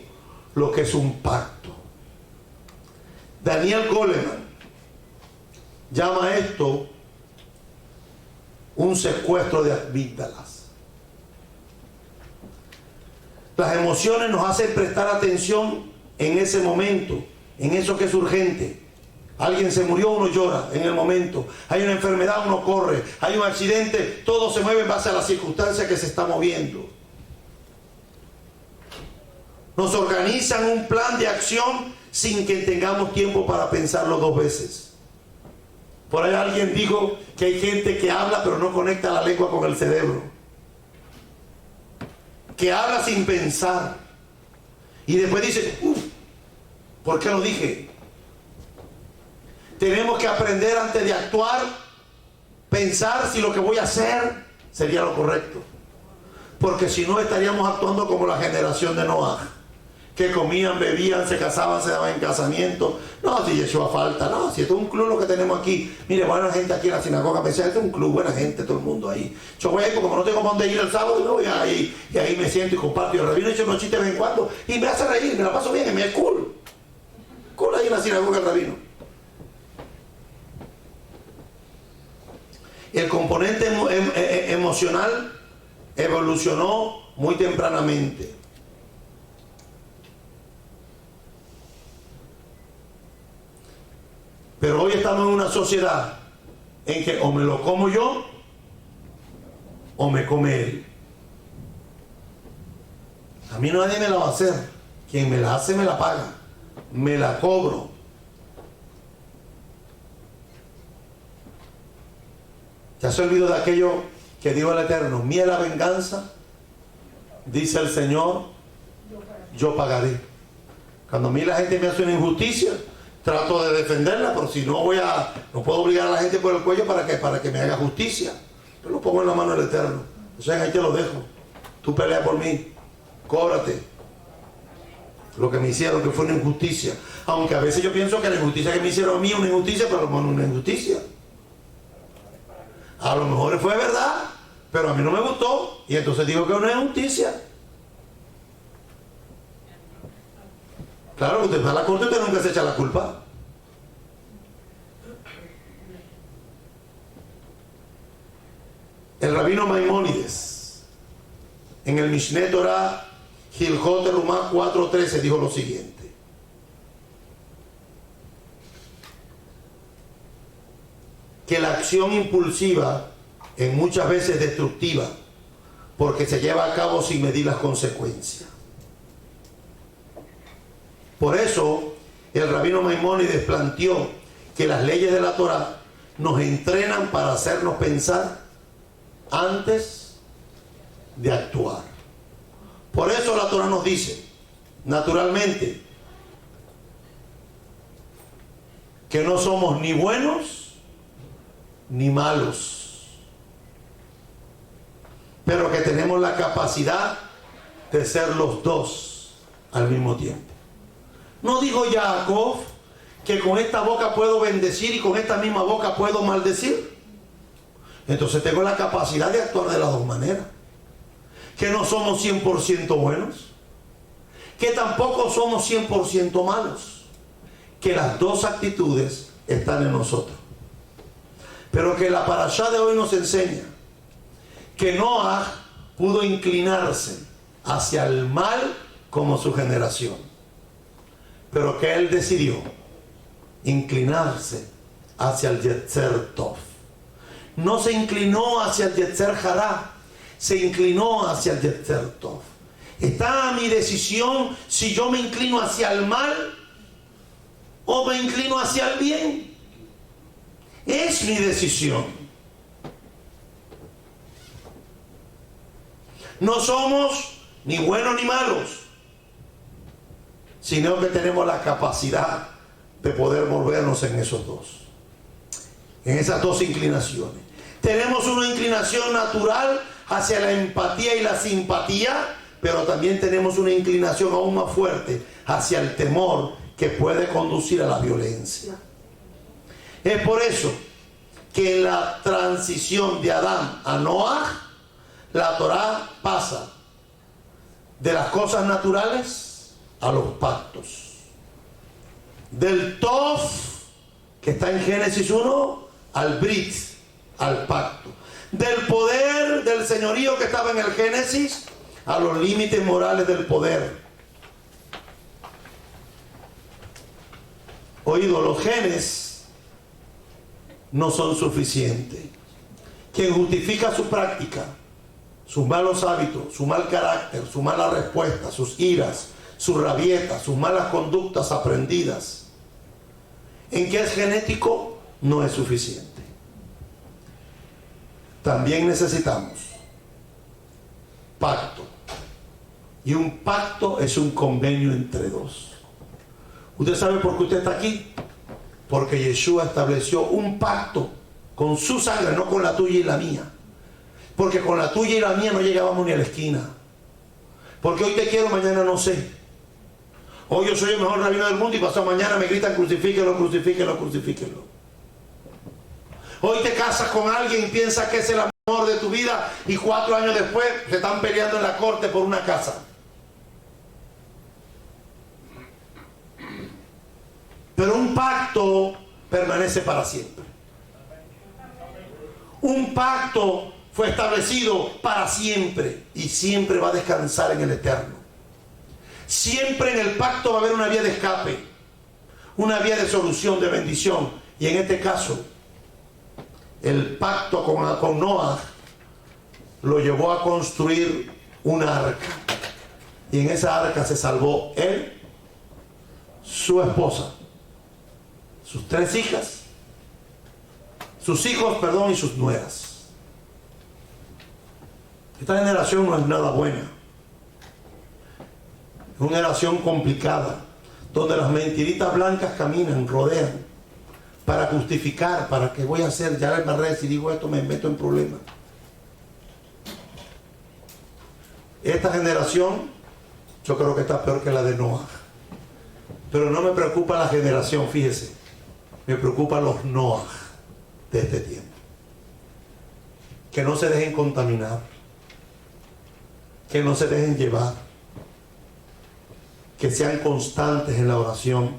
lo que es un pacto. Daniel Goleman llama a esto un secuestro de amígdalas. Las emociones nos hacen prestar atención en ese momento, en eso que es urgente. Alguien se murió, uno llora en el momento. Hay una enfermedad, uno corre. Hay un accidente, todo se mueve en base a las circunstancias que se está moviendo. Nos organizan un plan de acción sin que tengamos tiempo para pensarlo dos veces. Por ahí alguien dijo que hay gente que habla pero no conecta la lengua con el cerebro. Que habla sin pensar. Y después dice, ¿por qué lo dije? Tenemos que aprender antes de actuar, pensar si lo que voy a hacer sería lo correcto. Porque si no estaríamos actuando como la generación de Noah, que comían, bebían, se casaban, se daban en casamiento. No, si Yeshua falta, no, si esto es un club lo que tenemos aquí. Mire, buena gente aquí en la sinagoga, pensé, esto es un club, buena gente, todo el mundo ahí. Yo voy ahí porque como no tengo para dónde ir el sábado, me voy ahí, y ahí me siento y comparto. Y el rabino echa unos chistes de vez en cuando y me hace reír, me la paso bien, y me es cool. Cool ahí en la sinagoga el rabino. El componente emocional evolucionó muy tempranamente. Pero hoy estamos en una sociedad en que o me lo como yo o me come él. A mí nadie me la va a hacer. Quien me la hace me la paga. Me la cobro. Ya se olvidó de aquello que dijo el Eterno: mía la venganza, dice el Señor, yo pagaré. Cuando a mí la gente me hace una injusticia, trato de defenderla, pero si no no puedo obligar a la gente por el cuello para que me haga justicia. Yo lo pongo en la mano del Eterno. O sea, ahí te lo dejo. Tú peleas por mí, cóbrate lo que me hicieron, que fue una injusticia. Aunque a veces yo pienso que la injusticia que me hicieron a mí es una injusticia, pero a lo mejor no es una injusticia. A lo mejor fue verdad, pero a mí no me gustó, y entonces digo que no es justicia. Claro, usted va a la corte y usted nunca se echa la culpa. El rabino Maimónides, en el Mishneh Torah Hilchot Terumah 4:13, dijo lo siguiente: que la acción impulsiva es muchas veces destructiva porque se lleva a cabo sin medir las consecuencias. Por eso el rabino Maimónides planteó que las leyes de la Torá nos entrenan para hacernos pensar antes de actuar. Por eso la Torá nos dice, naturalmente, que no somos ni buenos ni malos, pero que tenemos la capacidad de ser los dos al mismo tiempo. ¿No dijo Jacob que con esta boca puedo bendecir y con esta misma boca puedo maldecir? Entonces tengo la capacidad de actuar de las dos maneras. Que no somos 100% buenos, que tampoco somos 100% malos, que las dos actitudes están en nosotros. Pero que la parashá de hoy nos enseña que Noah pudo inclinarse hacia el mal como su generación, pero que él decidió inclinarse hacia el Yetzer Tov. No se inclinó hacia el Yetzer Hará, se inclinó hacia el Yetzer Tov. Está a mi decisión si yo me inclino hacia el mal o me inclino hacia el bien. Es mi decisión. No somos ni buenos ni malos, sino que tenemos la capacidad de poder movernos en esos dos, en esas dos inclinaciones. Tenemos una inclinación natural hacia la empatía y la simpatía, pero también tenemos una inclinación aún más fuerte hacia el temor que puede conducir a la violencia. Es por eso que en la transición de Adán a Noah, la Torá pasa de las cosas naturales a los pactos. Del Tov, que está en Génesis 1, al Brit, al pacto. Del poder, del señorío que estaba en el Génesis, a los límites morales del poder. Oído, los genes no son suficientes. Quien justifica su práctica, sus malos hábitos, su mal carácter, su mala respuesta, sus iras, sus rabietas, sus malas conductas aprendidas, en que es genético, no es suficiente. También necesitamos pacto. Y un pacto es un convenio entre dos. ¿Usted sabe por qué usted está aquí? Porque Yeshua estableció un pacto con su sangre, no con la tuya y la mía. Porque con la tuya y la mía no llegábamos ni a la esquina. Porque hoy te quiero, mañana no sé. Hoy yo soy el mejor rabino del mundo y pasado mañana me gritan crucifíquelo, crucifíquelo, crucifíquelo. Hoy te casas con alguien y piensas que es el amor de tu vida y 4 años después se están peleando en la corte por una casa. Pero un pacto permanece para siempre. Un pacto fue establecido para siempre y siempre va a descansar en el eterno. Siempre en el pacto va a haber una vía de escape, una vía de solución, de bendición. Y en este caso, el pacto con Noah lo llevó a construir una arca. Y en esa arca se salvó él, su esposa, sus 3 hijas, sus hijos, perdón, y sus nueras. Esta generación no es nada buena. Es una generación complicada, donde las mentiritas blancas caminan, rodean, para justificar, para que voy a hacer, ya me arreglo, si digo esto me meto en problemas. Esta generación, yo creo que está peor que la de Noah. Pero no me preocupa la generación, fíjese. Me preocupan los Noah de este tiempo. Que no se dejen contaminar. Que no se dejen llevar. Que sean constantes en la oración.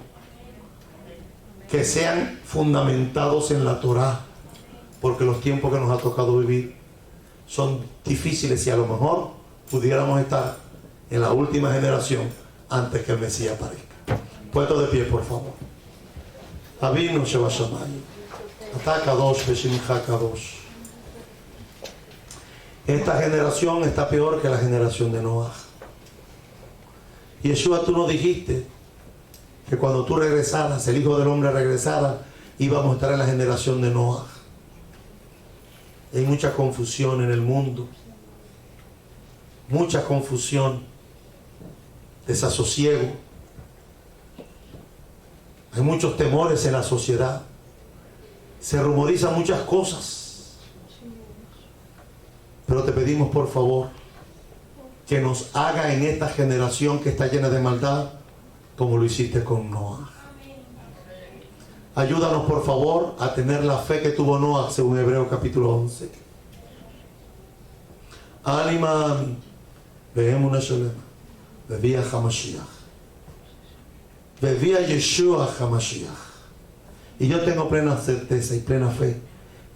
Que sean fundamentados en la Torá. Porque los tiempos que nos ha tocado vivir son difíciles y a lo mejor pudiéramos estar en la última generación antes que el Mesías aparezca. Puesto de pie, por favor. Avinu Shebashamayim. Ata Kadosh Beshimcha Kadosh. Esta generación está peor que la generación de Noah. Yeshua, tú nos dijiste que cuando tú regresaras, el Hijo del Hombre regresara íbamos a estar en la generación de Noah. Hay mucha confusión en el mundo, mucha confusión, desasosiego. Hay muchos temores en la sociedad. Se rumorizan muchas cosas. Pero te pedimos por favor que nos haga en esta generación que está llena de maldad como lo hiciste con Noah. Ayúdanos por favor a tener la fe que tuvo Noah según Hebreos capítulo 11. Alima veemos una sholema. Bebía Hamashiach. Bebía Yeshua Hamashiach. Y yo tengo plena certeza y plena fe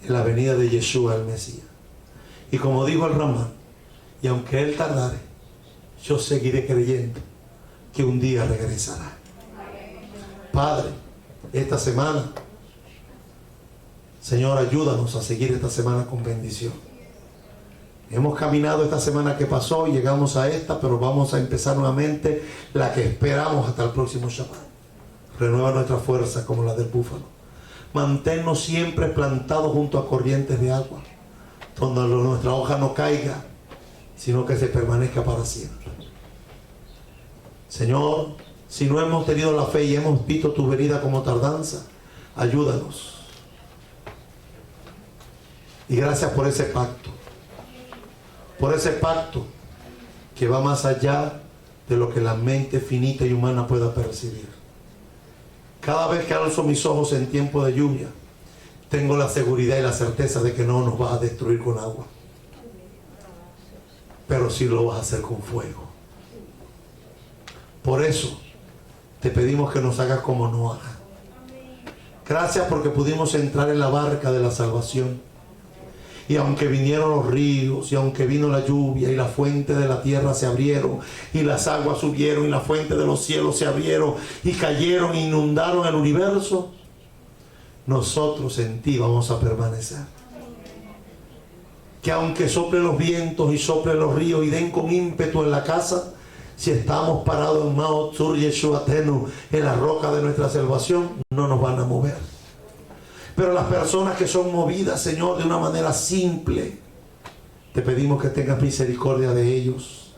en la venida de Yeshua el Mesías. Y como dijo el Ramán, y aunque él tardare, yo seguiré creyendo que un día regresará. Padre, esta semana, Señor, ayúdanos a seguir esta semana con bendición. Hemos caminado esta semana que pasó y llegamos a esta, pero vamos a empezar nuevamente la que esperamos hasta el próximo Shabbat. Renueva nuestra fuerza como la del búfalo. Manténnos siempre plantados junto a corrientes de agua, donde nuestra hoja no caiga, sino que se permanezca para siempre. Señor, si no hemos tenido la fe y hemos visto tu venida como tardanza, ayúdanos. Y gracias por ese pacto. Por ese pacto que va más allá de lo que la mente finita y humana pueda percibir. Cada vez que alzo mis ojos en tiempo de lluvia, tengo la seguridad y la certeza de que no nos vas a destruir con agua, pero sí lo vas a hacer con fuego. Por eso te pedimos que nos hagas como Noah. Gracias porque pudimos entrar en la barca de la salvación. Y aunque vinieron los ríos, y aunque vino la lluvia, y la fuente de la tierra se abrieron, y las aguas subieron, y la fuente de los cielos se abrieron, y cayeron e inundaron el universo, nosotros en ti vamos a permanecer. Que aunque soplen los vientos y soplen los ríos y den con ímpetu en la casa, si estamos parados en Mount Sur Yeshuatenu, en la roca de nuestra salvación, no nos van a mover. Pero las personas que son movidas, Señor, de una manera simple, te pedimos que tengas misericordia de ellos,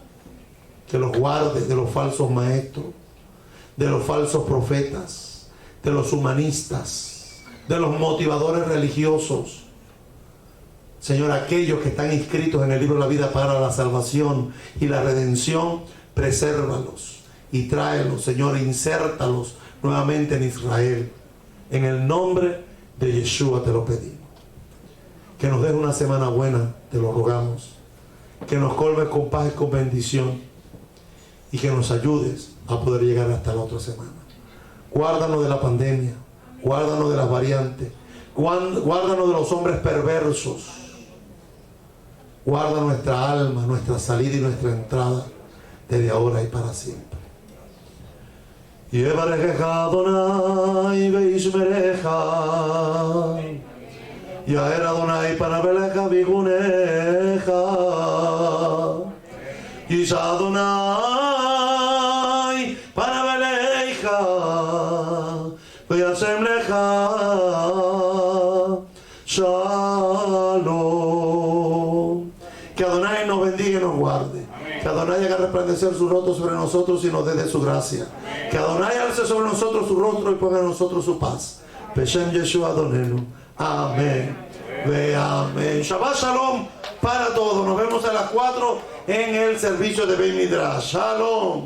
que los guardes de los falsos maestros, de los falsos profetas, de los humanistas, de los motivadores religiosos. Señor, aquellos que están inscritos en el libro de la vida para la salvación y la redención, presérvalos y tráelos, Señor, insértalos nuevamente en Israel. En el nombre de Yeshua te lo pedimos. Que nos des una semana buena, te lo rogamos. Que nos colmes con paz y con bendición. Y que nos ayudes a poder llegar hasta la otra semana. Guárdanos de la pandemia. Guárdanos de las variantes. Guárdanos de los hombres perversos. Guarda nuestra alma, nuestra salida y nuestra entrada desde ahora y para siempre. Yevarejeja Adonai veishmereja, Yaer Adonai panaveleja viguneja, Yisha Adonai panaveleja, Veyasem leja Shalom. Que Adonai nos bendiga y nos guarde. Que Adonai haga resplandecer su rostro sobre nosotros y nos dé de su gracia. Que Adonai alce sobre nosotros su rostro y ponga en nosotros su paz. Beshem Yeshua Adonenu. Amén. Ve amén. Shabbat Shalom para todos. Nos vemos a las 4 en el servicio de Beit Midrash. Shalom.